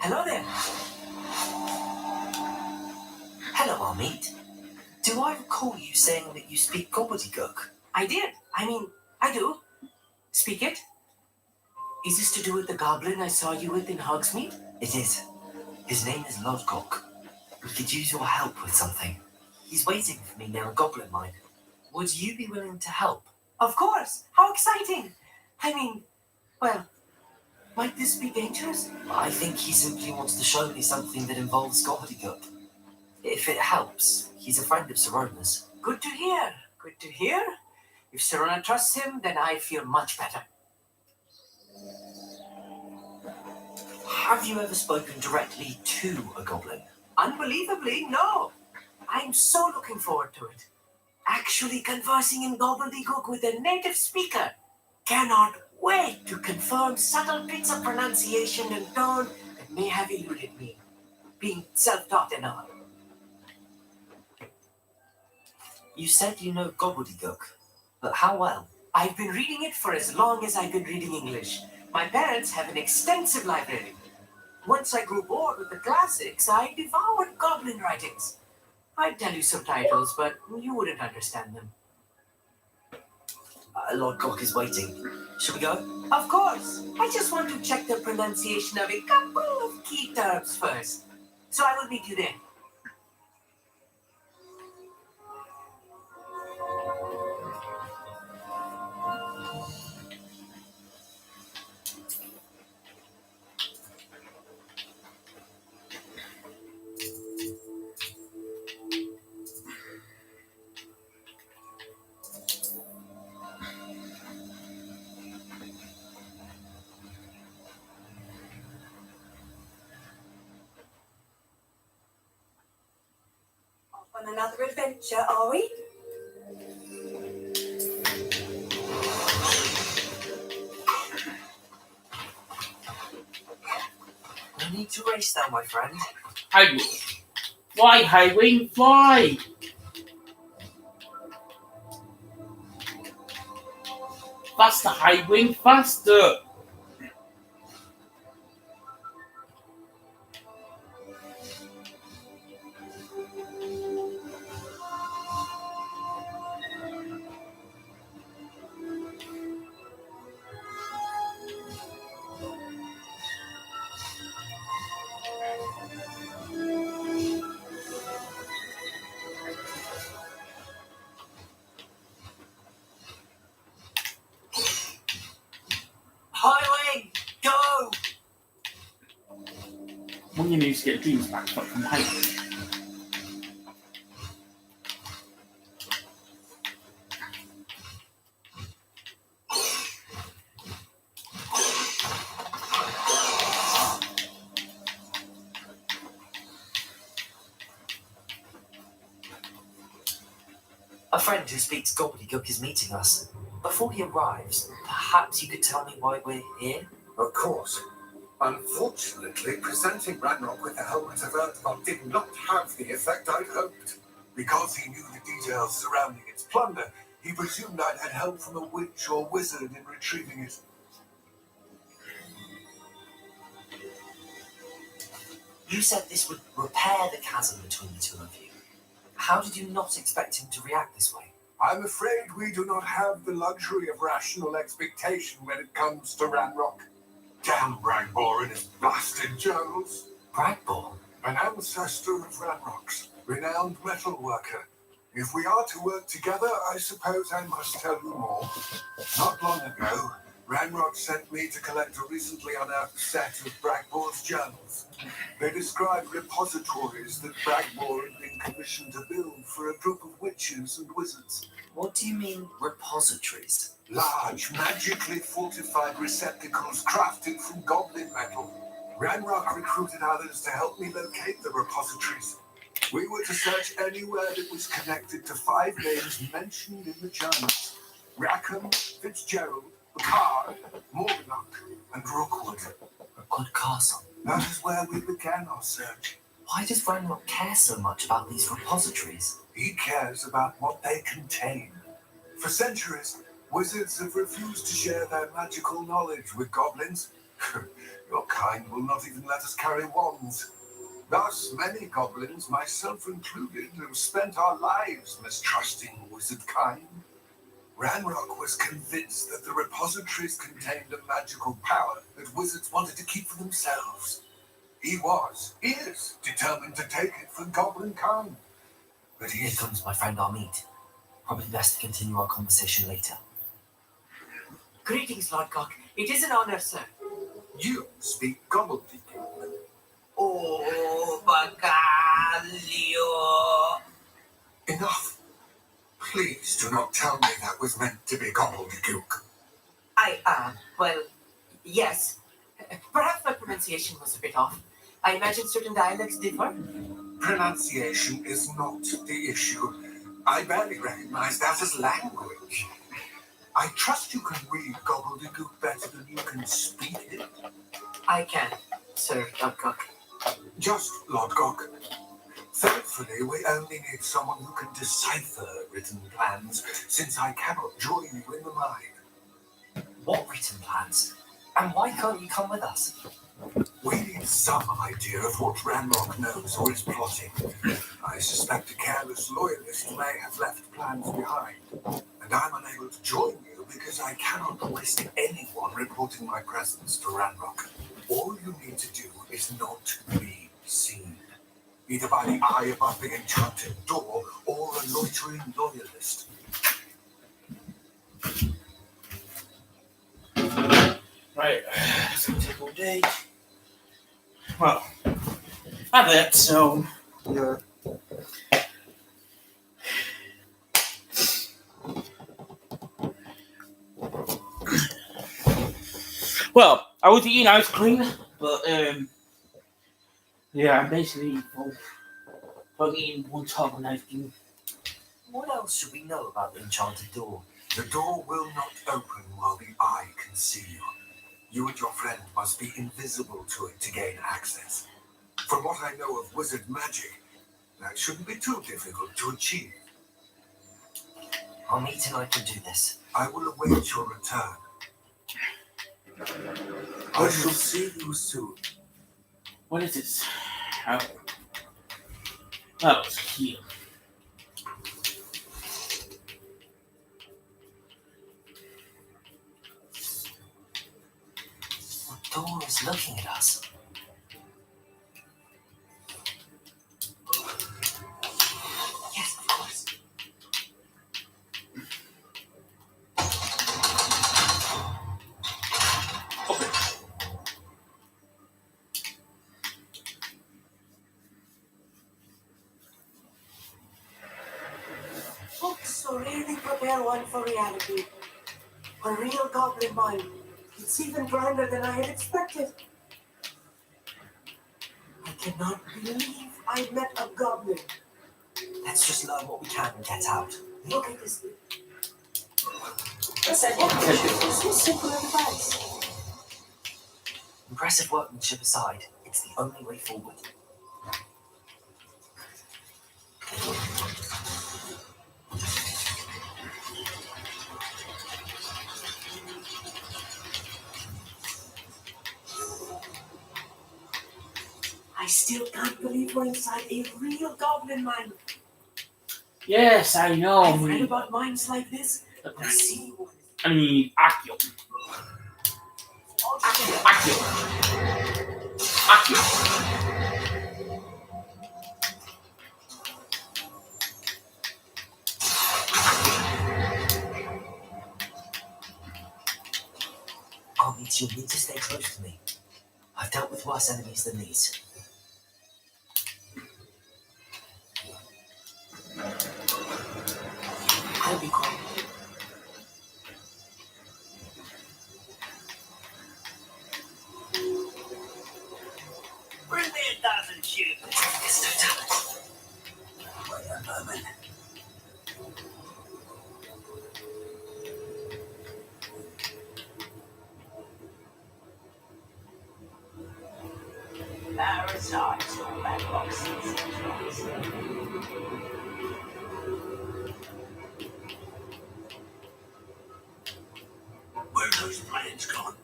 Hello there. Hello, Armid. Do I recall you saying that you speak gobbledygook? I did. I do. Speak it. Is this to do with the goblin I saw you with in Hogsmeade? It is. His name is Lodgok. We could use your help with something. He's waiting for me now, Goblin Mine. Would you be willing to help? Of course. How exciting. Well, might this be dangerous? I think he simply wants to show me something that involves gobbledygook. If it helps, he's a friend of Serona's. Good to hear. Good to hear. If Serona trusts him, then I feel much better. Have you ever spoken directly to a goblin? Unbelievably, no. I'm so looking forward to it. Actually conversing in gobbledygook with a native speaker. Cannot wait to confirm subtle bits of pronunciation and tone that may have eluded me, being self-taught and all. You said you know gobbledygook, but how well? I've been reading it for as long as I've been reading English. My parents have an extensive library. Once I grew bored with the classics, I devoured goblin writings. I'd tell you some titles, but you wouldn't understand them. Lodgok is waiting. Shall we go? Of course. I just want to check the pronunciation of a couple of key terms first. So I will meet you there. On another adventure, are we? No need to race now, my friend. I will. Fly, High Wing, fly! Faster, High Wing, faster! When you need to get dreams back from height. A friend who speaks gobbledygook is meeting us. Before he arrives, perhaps you could tell me why we're here? Of course. Unfortunately, presenting Ranrock with the helmet of Earthbot did not have the effect I'd hoped. Because he knew the details surrounding its plunder, he presumed I'd had help from a witch or wizard in retrieving it. You said this would repair the chasm between the two of you. How did you not expect him to react this way? I'm afraid we do not have the luxury of rational expectation when it comes to Ranrock. Damn Bragbor and his blasted journals. Bragbor? An ancestor of Ranrock's, renowned metal worker. If we are to work together, I suppose I must tell you more. Not long ago, Ranrock sent me to collect a recently unearthed set of Bragbor's journals. They describe repositories that Bragbor had been commissioned to build for a group of witches and wizards. What do you mean, repositories? Large, magically fortified receptacles crafted from goblin metal. Ranrock recruited others to help me locate the repositories. We were to search anywhere that was connected to 5 names mentioned in the journals. Rackham, Fitzgerald, Picard, Morganach, and Rookwood. Rookwood Castle. That is where we began our search. Why does Ranrock care so much about these repositories? He cares about what they contain. For centuries, wizards have refused to share their magical knowledge with goblins. Your kind will not even let us carry wands. Thus, many goblins, myself included, have spent our lives mistrusting wizard kind. Ranrock was convinced that the repositories contained a magical power that wizards wanted to keep for themselves. He is, determined to take it for goblin kind. But Here comes my friend Armid. Probably best to continue our conversation later. Greetings, Lord Cock. It is an honor, sir. You speak gobbledygook. Oh, Bacalio. Enough. Please do not tell me that was meant to be gobbledygook. Well, yes. Perhaps my pronunciation was a bit off. I imagine certain dialects differ. Pronunciation is not the issue. I barely recognize that as language. I trust you can read gobbledygook better than you can speak it. I can, Sir Lord Cock. Just Lord Gok. Thankfully, we only need someone who can decipher written plans, since I cannot join you in the mine. What written plans? And why can't you come with us? We need some idea of what Ranrock knows or is plotting. I suspect a careless loyalist may have left plans behind, and I'm unable to join you because I cannot risk anyone reporting my presence to Ranrock. All you need to do is not be seen, either by the eye above the enchanted door or a loitering loyalist. Right, it's gonna take all day. Well, not that, so. Yeah. Well, I was eating ice cream, but yeah, I'm basically eating one tub of ice cream. What else should we know about the enchanted door? The door will not open while the eye can see you. You and your friend must be invisible to it to gain access. From what I know of wizard magic, that shouldn't be too difficult to achieve. Armid and I can do this. I will await your return. I shall see you soon. What is this? Oh, it's here. The door is looking at us. Yes, of course. prepare one for reality. A real goblin mine. It's even grander than I had expected. I cannot believe I met a goblin. Let's just learn what we can and get out. Look at this. It's so simple a device. Impressive workmanship aside, it's the only way forward. I still can't believe we're inside a real goblin mine. Yes, I know. I've read about mines like this. I've seen one. I mean, Akio. Armies, you'll need to stay close to me. I've dealt with worse enemies than these. I'll be quiet. Bring me a dozen shoes. It's no talent. Wait a moment. Parasites or mailboxes. Where are those plans gone?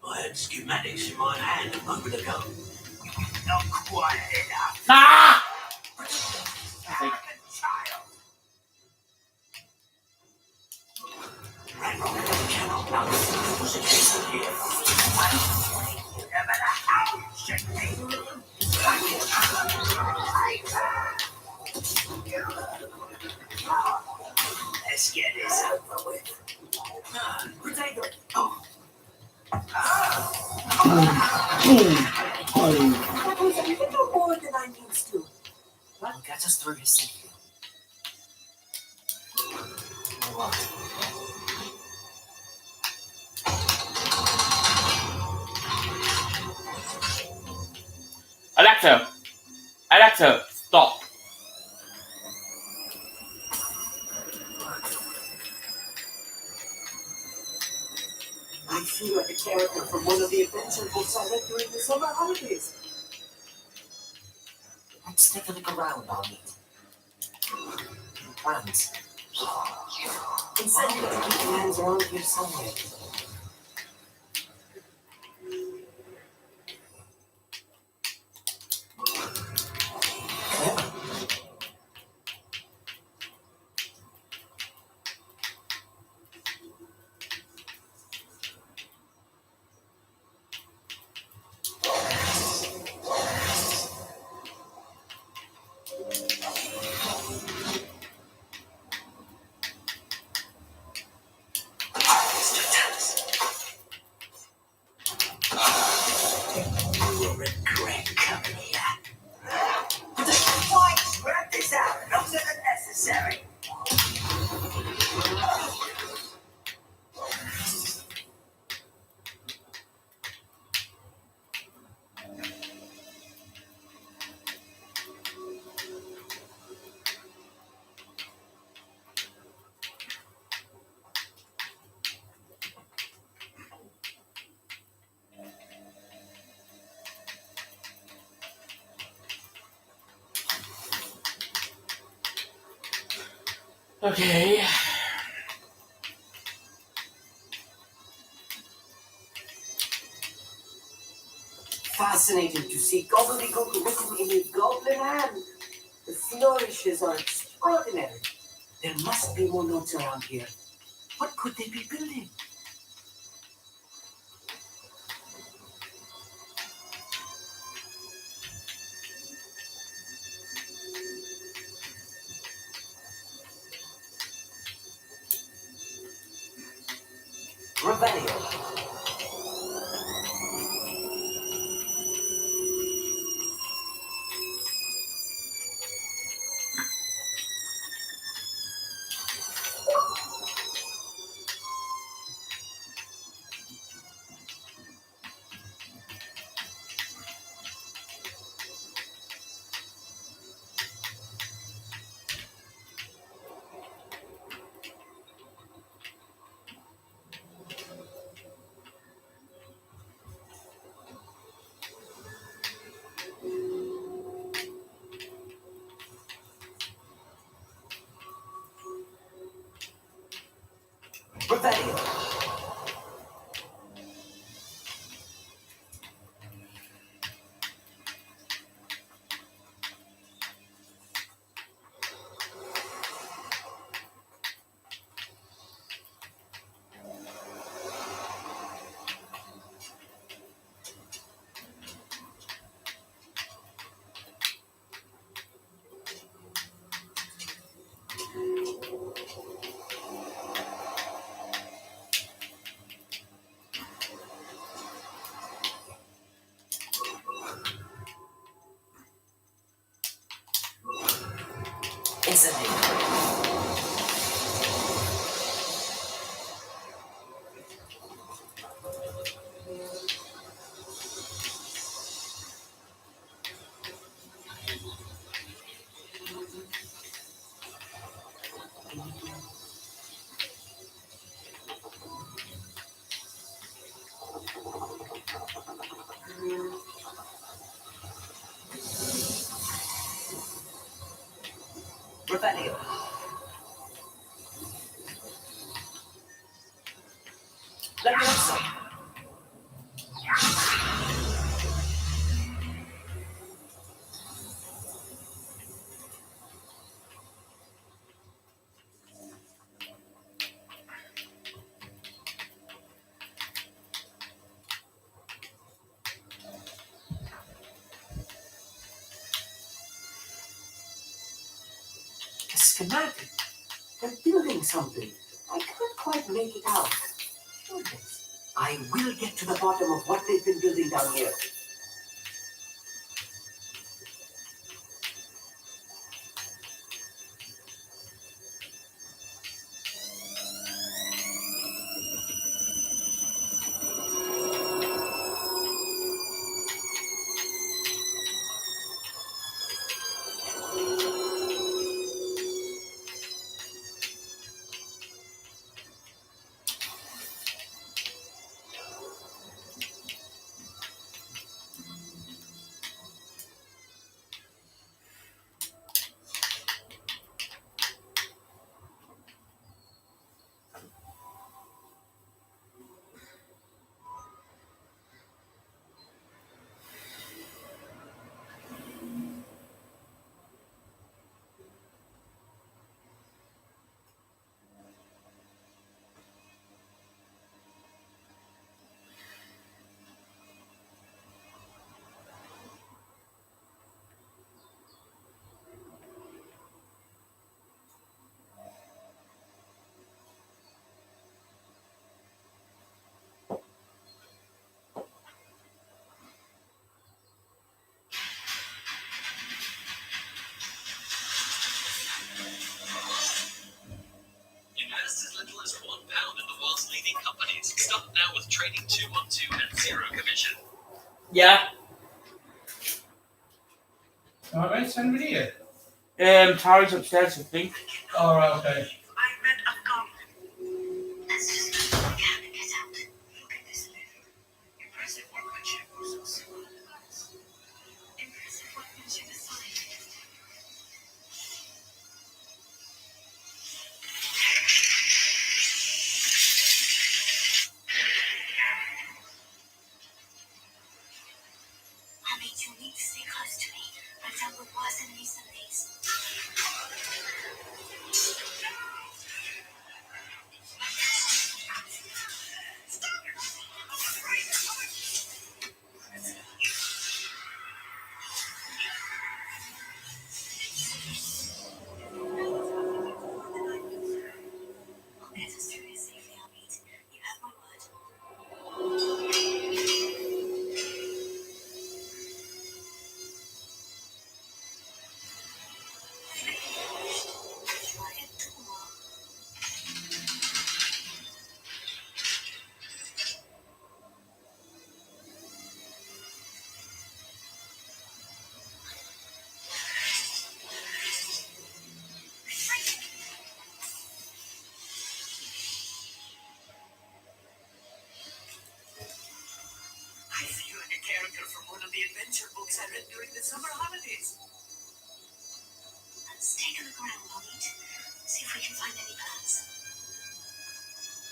I had schematics in my hand a moment ago. Not quite enough. Ah! Arrogant child. Ranrock cannot know it was a case of here. No matter how you shake me. Let's get this over with. Potato. Oh. That was a little more than I'm used to. That'll get us through his signal. Alexa, stop. I feel like a character from one of the adventure books I read during the summer holidays. Let's take a look around, Arnie. Plans. Inside the keep plans around here somewhere. You will regret coming here. Why spread this out longer than necessary? Okay. Fascinating to see gobbledygook written in a goblin hand. The flourishes are extraordinary. There must be more notes around here. What could they be building? Rebellion. easily. Revelio. Levioso. A schematic. They're building something. I can't quite make it out. Goodness. I will get to the bottom of what they've been building down here. Invest as little as £1 in the world's leading companies. Start now with trading 212 and zero commission. Yeah. Alright, mate, send me here. Tara's upstairs, I think. Alright, okay. I met a goblin. Let's just go and get out. Look at this lift. Impressive workmanship. So civilized. Impressive workmanship aside. I made you need to stay close to me. I've dealt with worse enemies than these. I'll get us through here safely, Albeit. You have my word. I feel like a character from one of the adventure books I read during the summer holidays. Let's take a look around, Albeit. See if we can find any plans.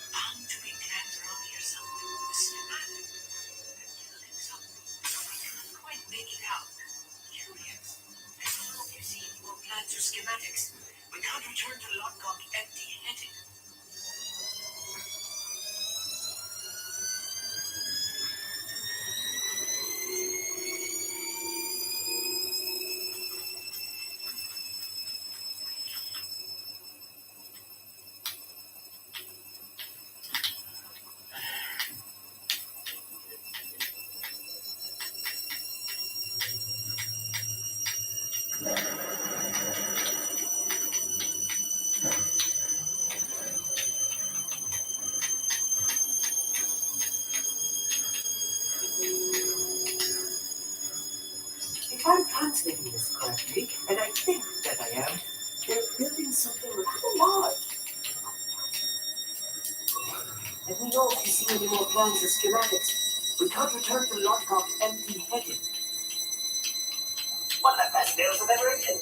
Bound to be plans around here somewhere. A schematic. They're building something. I can't quite make it out. Curious. I don't know if you've seen more plans or schematics. We can't return to Lodgok empty-headed. translating this correctly, and I think that I am, they're building something rather large. Let me know if you see any more plans or schematics. We can't return to Lodgok empty-headed. One of the best deals I've ever eaten.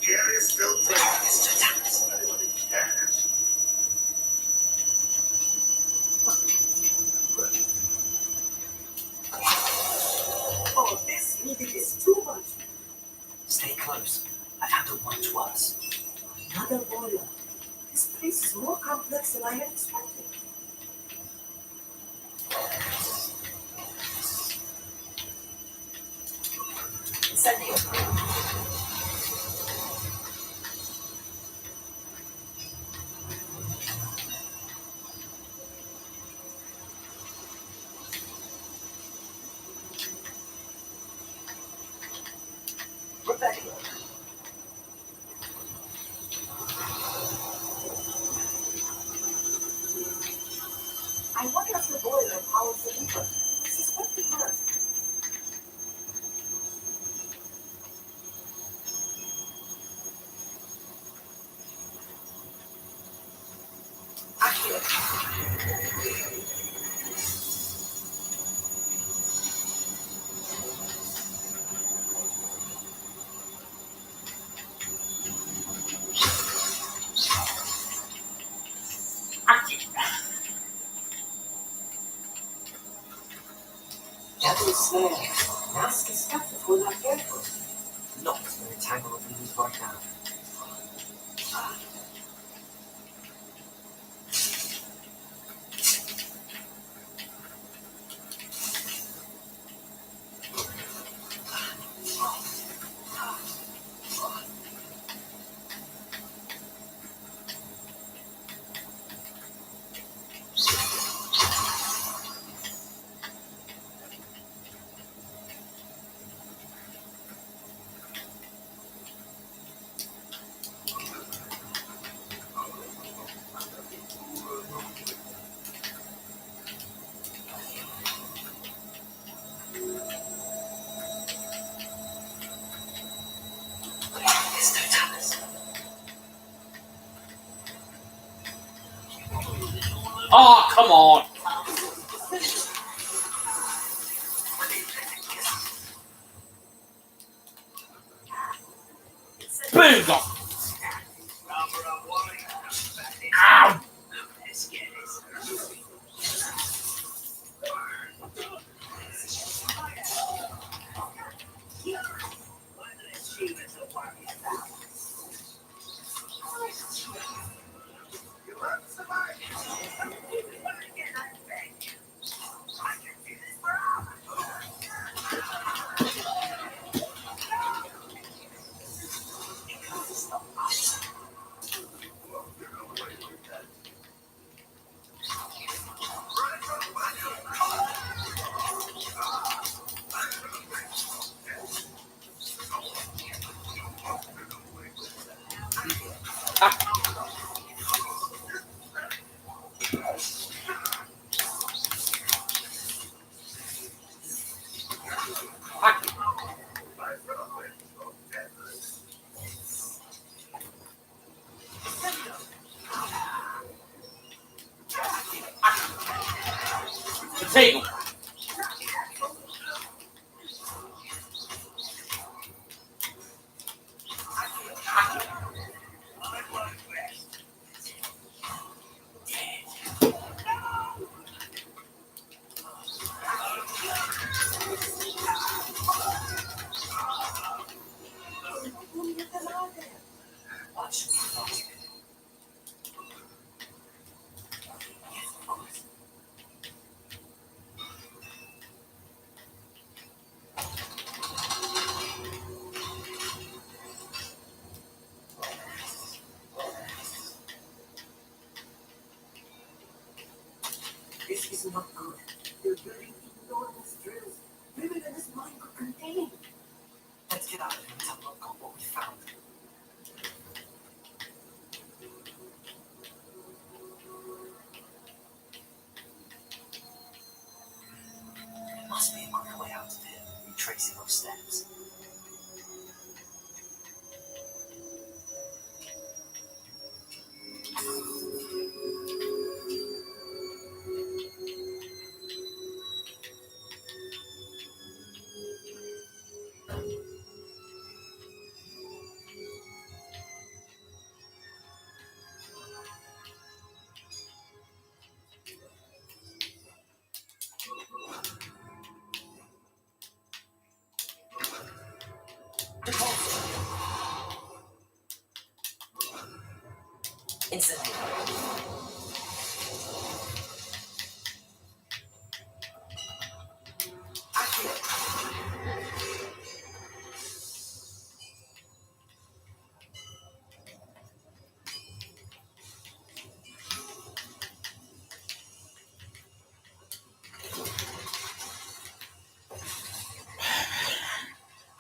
Here is still playing, Mr. Thomas. Anybody cares? Oh, this meeting is too much. Stay close. I've handled much worse. Another boiler. This place is more complex than I had expected. Incendio. Rebecca. I wonder if the boiler powers the lever. I suspect it must. Devil's snare. Nasty stuff if we're not careful. Not in a tangle of leaves right now. Oh, come on. Boom! Ow! Take him. This is not good. You're building enormous drills, bigger than this mine could contain. Let's get out of here and have a look at what we found. There must be a quicker way out of here than retracing those steps. Instantly.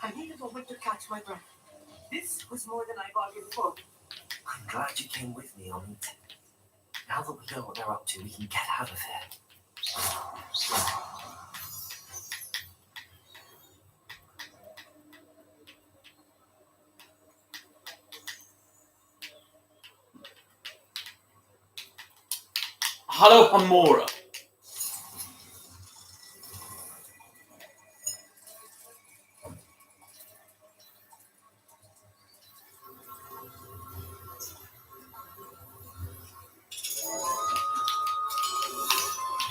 I needed a moment to catch my breath. This was more than I bargained for. I'm glad you came with me, Amit. Now that we know what they're up to, we can get out of here. Hello, Amora.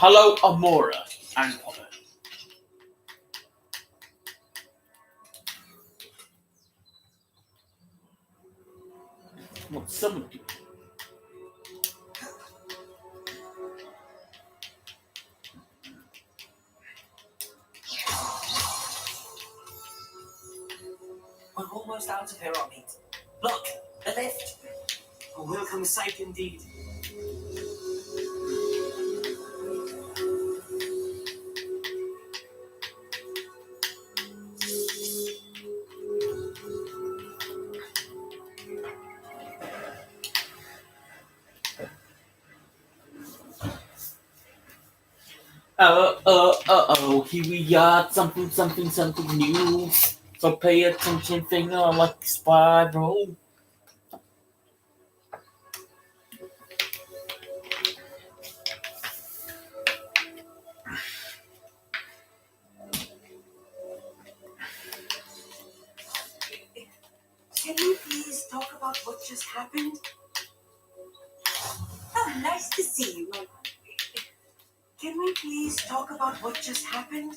Hello, Amora and Potter. What someone do? We're almost out of here, Amit. Look, the lift. A welcome sight indeed. Here we are, something new. So pay attention, finger like a spiral. Can we please talk about what just happened? Oh, nice to see you. Can we please talk about what just happened?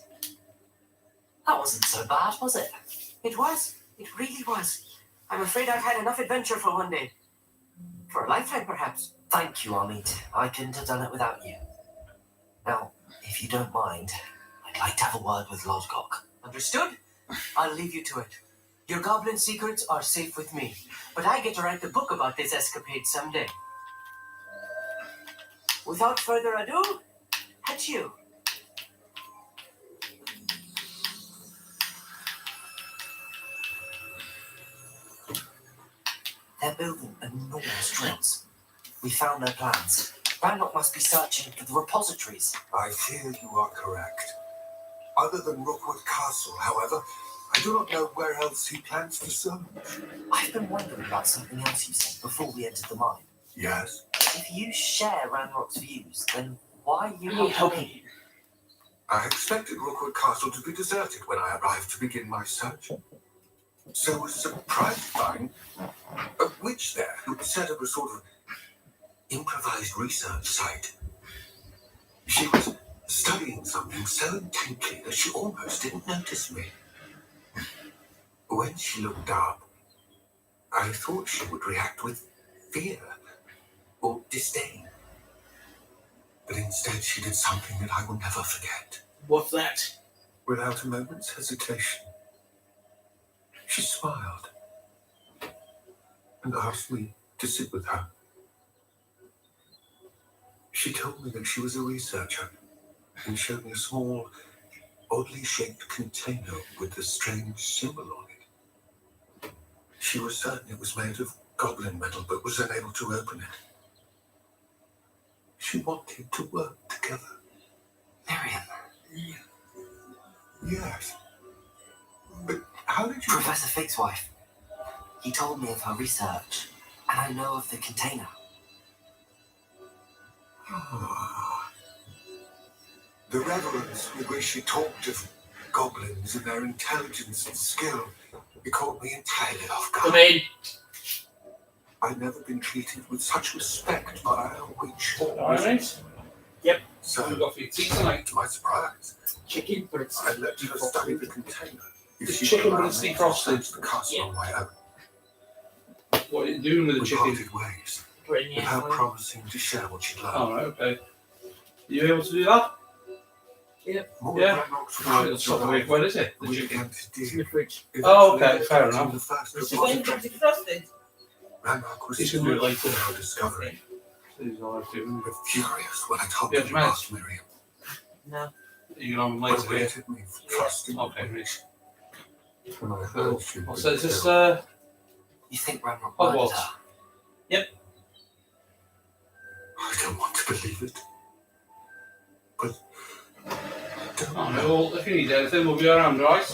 That wasn't so bad, was it? It was. It really was. I'm afraid I've had enough adventure for one day. For a lifetime, perhaps. Thank you, Amit. I couldn't have done it without you. Now, if you don't mind, I'd like to have a word with Lodgok. Understood? I'll leave you to it. Your goblin secrets are safe with me, but I get to write the book about this escapade someday. Without further ado, adieu. They're building enormous drills. We found their plans. Ranrock must be searching for the repositories. I fear you are correct. Other than Rookwood Castle, however, I do not know where else he plans to search. I've been wondering about something else you said before we entered the mine. Yes? If you share Ranrock's views, then why are you helping me? I expected Rookwood Castle to be deserted when I arrived to begin my search. So was surprised to find a witch there who'd set up a sort of improvised research site. She was studying something so intently that she almost didn't notice me. When she looked up, I thought she would react with fear or disdain. But instead she did something that I will never forget. What's that? Without a moment's hesitation, she smiled and asked me to sit with her. She told me that she was a researcher and showed me a small, oddly shaped container with a strange symbol on it. She was certain it was made of goblin metal, but was unable to open it. She wanted to work together. Miriam. Yes. But how did you... Professor Fig's wife. He told me of her research, and I know of the container. Ah. The reverence with which she talked of goblins and their intelligence and skill, it caught me entirely off guard. I mean, I've never been treated with such respect by a witch. Alright. Yep. So, We've got 15 tonight. to my surprise, chicken, but it's I let her study the container. If It's she chicken, would but allow it's me to defrosted. search the castle on my own. What are you doing with the We chicken? parted ways, without promising to share what she'd learned. Alright, okay. You able to do that? More Yeah. Ranrock's Alright, let's stop the wait. What is it? The we chicken. began to dig. in the fridge. Oh, okay, Eventually, fair to enough. the first It's going to repository. be frosted. Ranrock was He's gonna do it later. our discovery, These are two. but furious when I told Yeah, her to man. ask Miriam. No. You can have them But later. Yeah. rated me for trusting Okay, the Rich. witch. When I heard she'd Well, been so is this killed, You think Ranrock murdered Hogwarts? her? I don't want to believe it. But I don't Oh, know. well, if you need anything, we'll be around, right?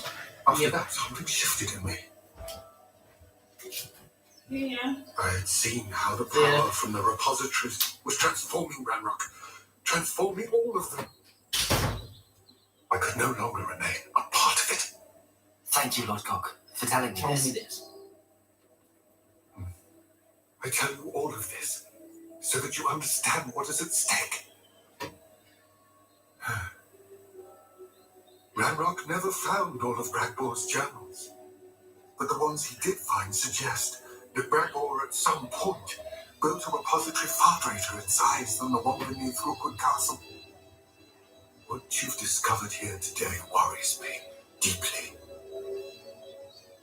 After that, something shifted in me. Yeah. I had seen how the power from the repositories was transforming Ranrock, transforming all of them. I could no longer remain a part of it. Thank you, Lord Cock, for telling me Tell me this. this. I tell you all of this so that you understand what is at stake. Ranrock never found all of Bragbor's journals, but the ones he did find suggest that Bragbor at some point built a repository far greater in size than the one beneath Rookwood Castle. What you've discovered here today worries me deeply.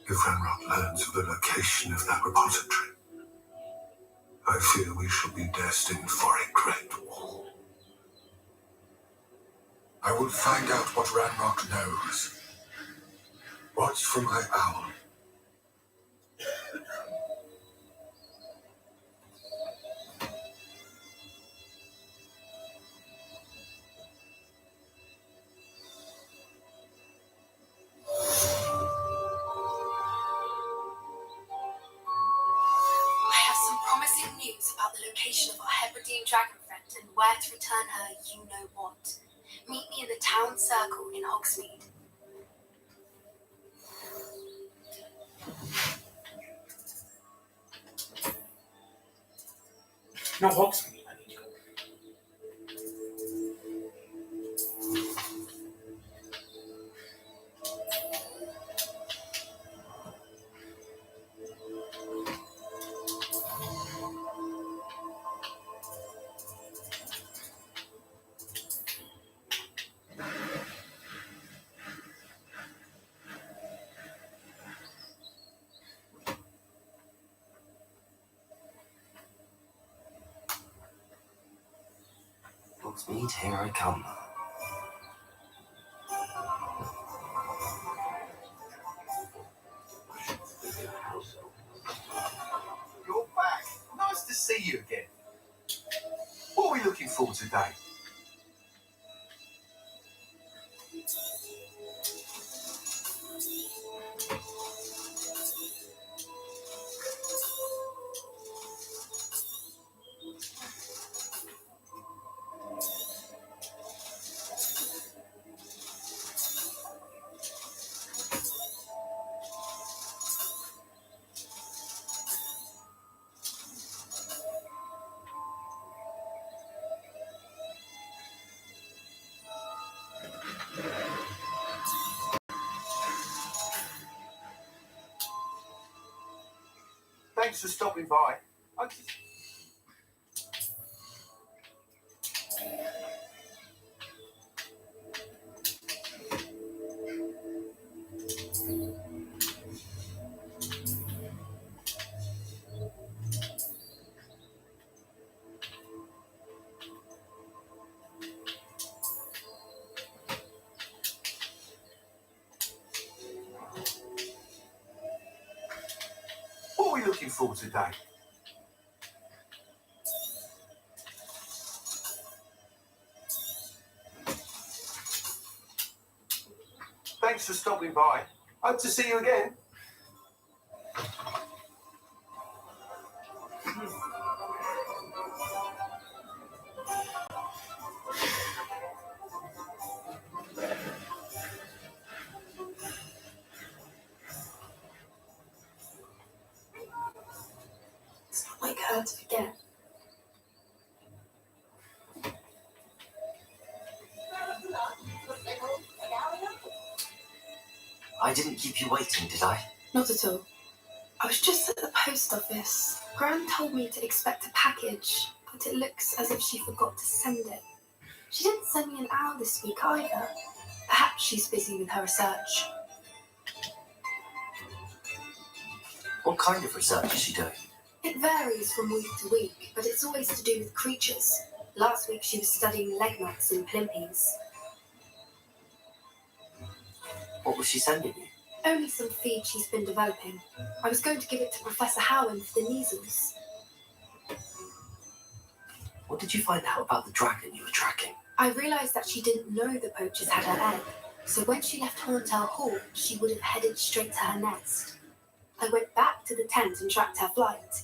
If Ranrock learns of the location of that repository, I fear we shall be destined for a great war. I will find out what Ranrock knows. Watch for my owl. I have some promising news about the location of our Hebridean dragon friend and where to return her you know what. Meet me in the town circle in Hogsmeade. No Hogsmeade. I need to go. Hogsmeade, here I come. You're back. Nice to see you again. What are we looking for today? Thanks for stopping by. we looking for today? Thanks for stopping by. Hope to see you again. It's not like her to forget. I didn't keep you waiting, did I? Not at all. I was just at the post office. Gran told me to expect a package, but it looks as if she forgot to send it. She didn't send me an owl this week either. Perhaps she's busy with her research. What kind of research is she doing? It varies from week to week, but it's always to do with creatures. Last week she was studying leg knots in plimpies. What was she sending you? Only some feed she's been developing. I was going to give it to Professor Howland for the measles. What did you find out about the dragon you were tracking? I realised that she didn't know the poachers had her egg, so when she left Horntail Hall, she would have headed straight to her nest. I went back to the tent and tracked her flight.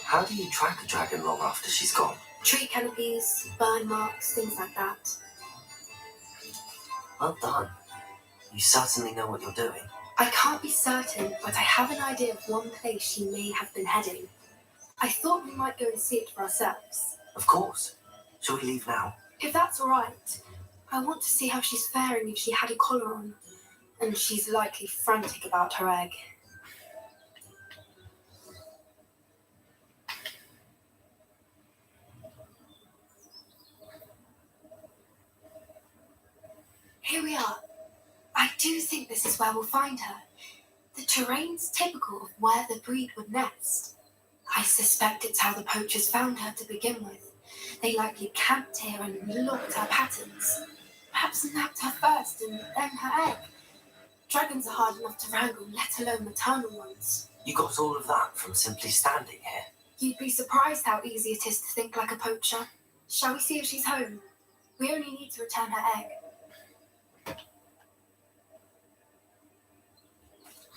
How do you track a dragon long after she's gone? Tree canopies, burn marks, things like that. Well done. You certainly know what you're doing. I can't be certain, but I have an idea of one place she may have been heading. I thought we might go and see it for ourselves. Of course. Shall we leave now? If that's all right. I want to see how she's faring if she had a collar on. And she's likely frantic about her egg. Here we are. I do think this is where we'll find her. The terrain's typical of where the breed would nest. I suspect it's how the poachers found her to begin with. They likely camped here and looked her patterns. Perhaps nabbed her first and then her egg. Dragons are hard enough to wrangle, let alone maternal ones. You got all of that from simply standing here? You'd be surprised how easy it is to think like a poacher. Shall we see if she's home? We only need to return her egg.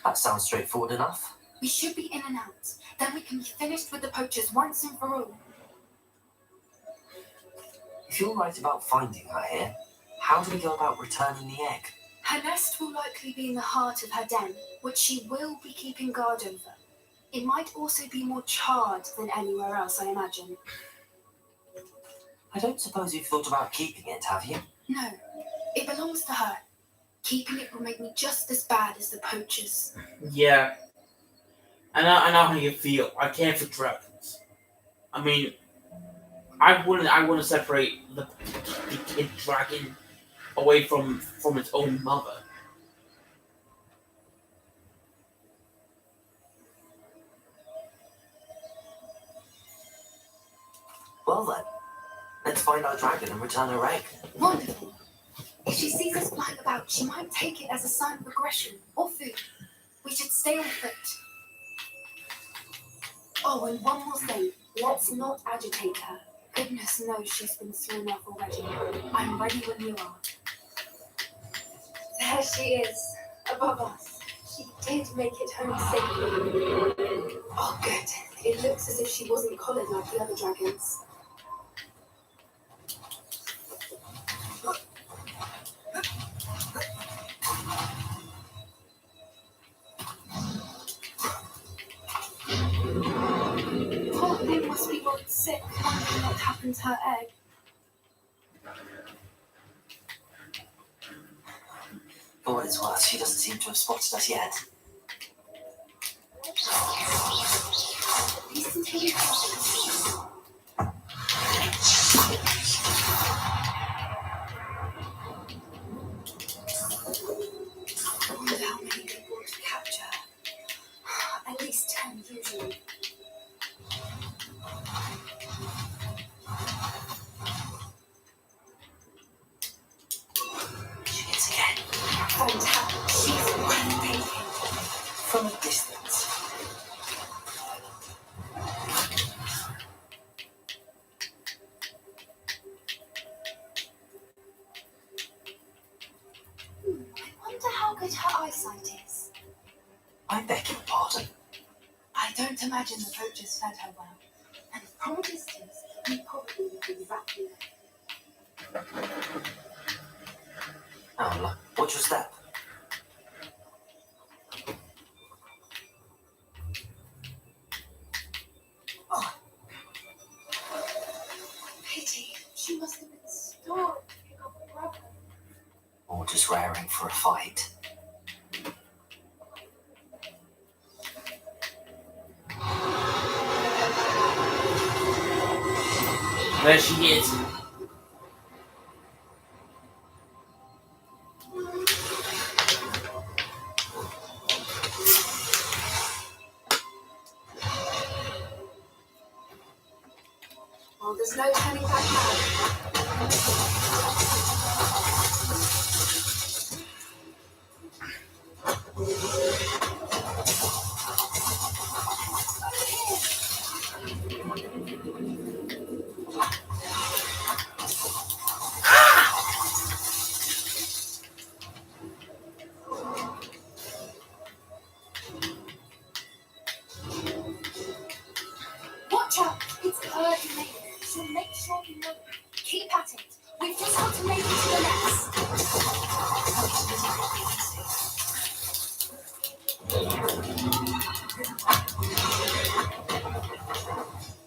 That sounds straightforward enough. We should be in and out. Then we can be finished with the poachers once and for all. If you're right about finding her here, how do we go about returning the egg? Her nest will likely be in the heart of her den, which she will be keeping guard over. It might also be more charred than anywhere else, I imagine. I don't suppose you've thought about keeping it, have you? No, it belongs to her. Keeping it will make me just as bad as the poachers. Yeah. I know how you feel. I care for dragons. I mean, I want to separate the kid dragon away from its own mother. Well then, let's find our dragon and return her egg. Wonderful. If she sees us flying about, she might take it as a sign of aggression or food. We should stay on foot. Oh, and one more thing. Let's not agitate her. Goodness knows she's been through enough already. I'm ready when you are. There she is, above us. She did make it home safely. Oh, good. It looks as if she wasn't collared like the other dragons. Poor thing must be worried sick, wondering what happened to her egg. For what it's worth, she doesn't seem to have spotted us yet. Listen to you. I wonder how many people to capture. At least 10 usually. She is again. Fantastic. She's breathtaking. I beg your pardon. I don't imagine the poachers fed her well. And from a distance, we probably look exactly like Oh, look, watch your step. pity. She must have been starved to pick up a brother. Or just raring for a fight. There she is. Well, there's no turning back now. Watch out! It's hurting me. So make sure you know. Keep at it. We've just got to make it to the nest.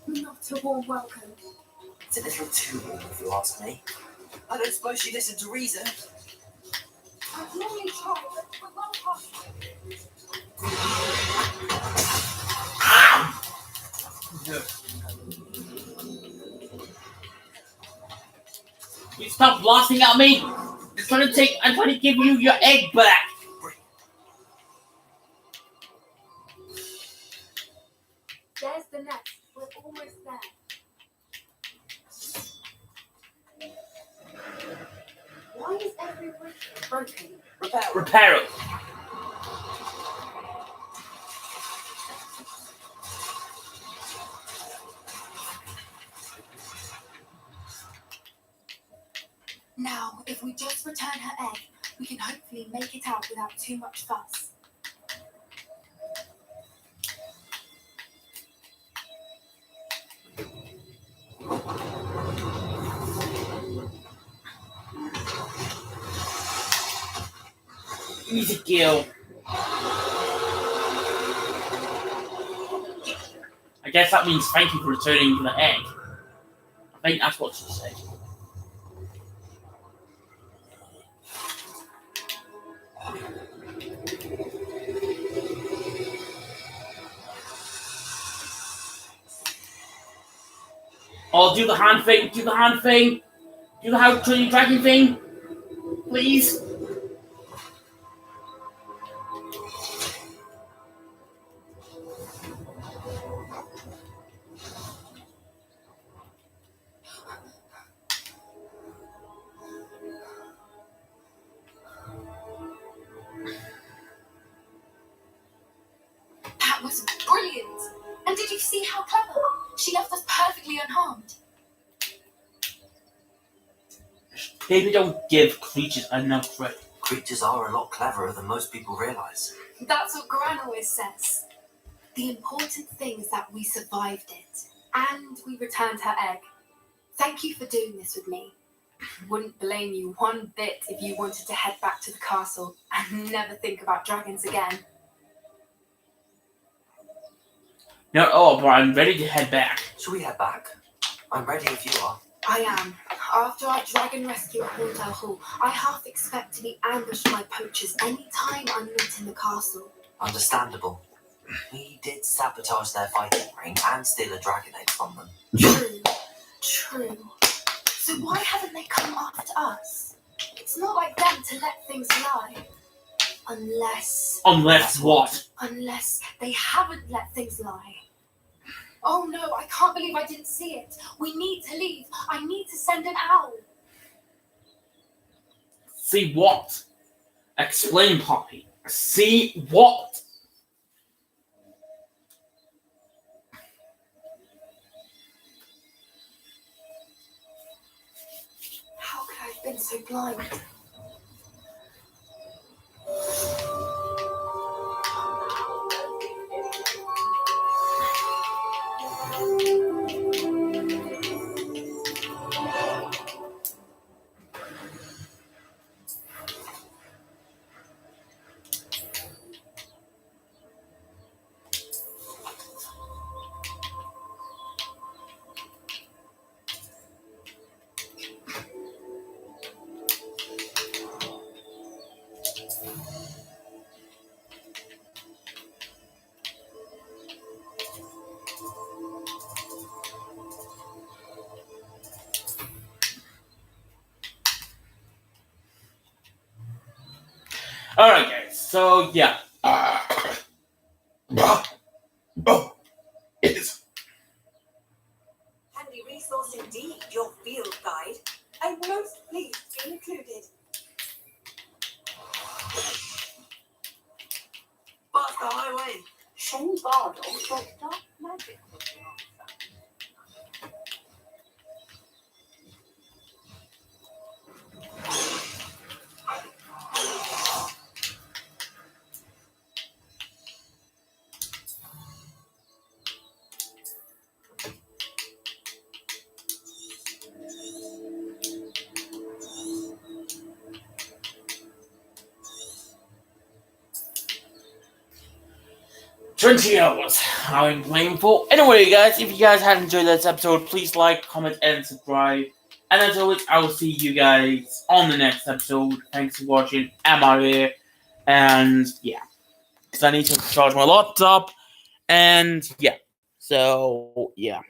Not a warm welcome. It's a little too warm, if you ask me. I don't suppose she listened to reason. I've normally tried, but we're well past. You stop blasting at me! I'm trying to give you your egg back! There's the nest. We're almost there. Why is every brick broken? Repair it! Now, if we just return her egg, we can hopefully make it out without too much fuss. Easy kill. I guess that means thank you for returning the egg. I think that's what she said. Oh, do the hand thing, do the hand thing, do the how to dragon thing, please. That was brilliant! And did you see how clever? She left us perfectly unharmed. Maybe don't give creatures enough credit. Creatures are a lot cleverer than most people realise. That's what Gran always says. The important thing is that we survived it. And we returned her egg. Thank you for doing this with me. Wouldn't blame you one bit if you wanted to head back to the castle and never think about dragons again. Not all, but I'm ready to head back. Shall we head back? I'm ready if you are. I am. After our dragon rescue at Hauntel Hall, I half expect to be ambushed by poachers any time I'm not in the castle. Understandable. We did sabotage their fighting ring and steal a dragon egg from them. True. So why haven't they come after us? It's not like them to let things lie. Unless what? Unless they haven't let things lie. Oh no, I can't believe I didn't see it. We need to leave. I need to send an owl. See what? Explain, Poppy. See what? How could I have been so blind? Alright, guys. So, yeah. It's handy resource indeed, your field guide. I'm most pleased to be included. Past the highway. Shane Bardell thought dark magic was the answer. 20 hours I've been playing for. Anyway, guys, if you guys had enjoyed this episode, please like, comment, and subscribe. And as always, I will see you guys on the next episode. Thanks for watching. I'm out of here. And yeah, because I need to charge my laptop. And yeah, so yeah.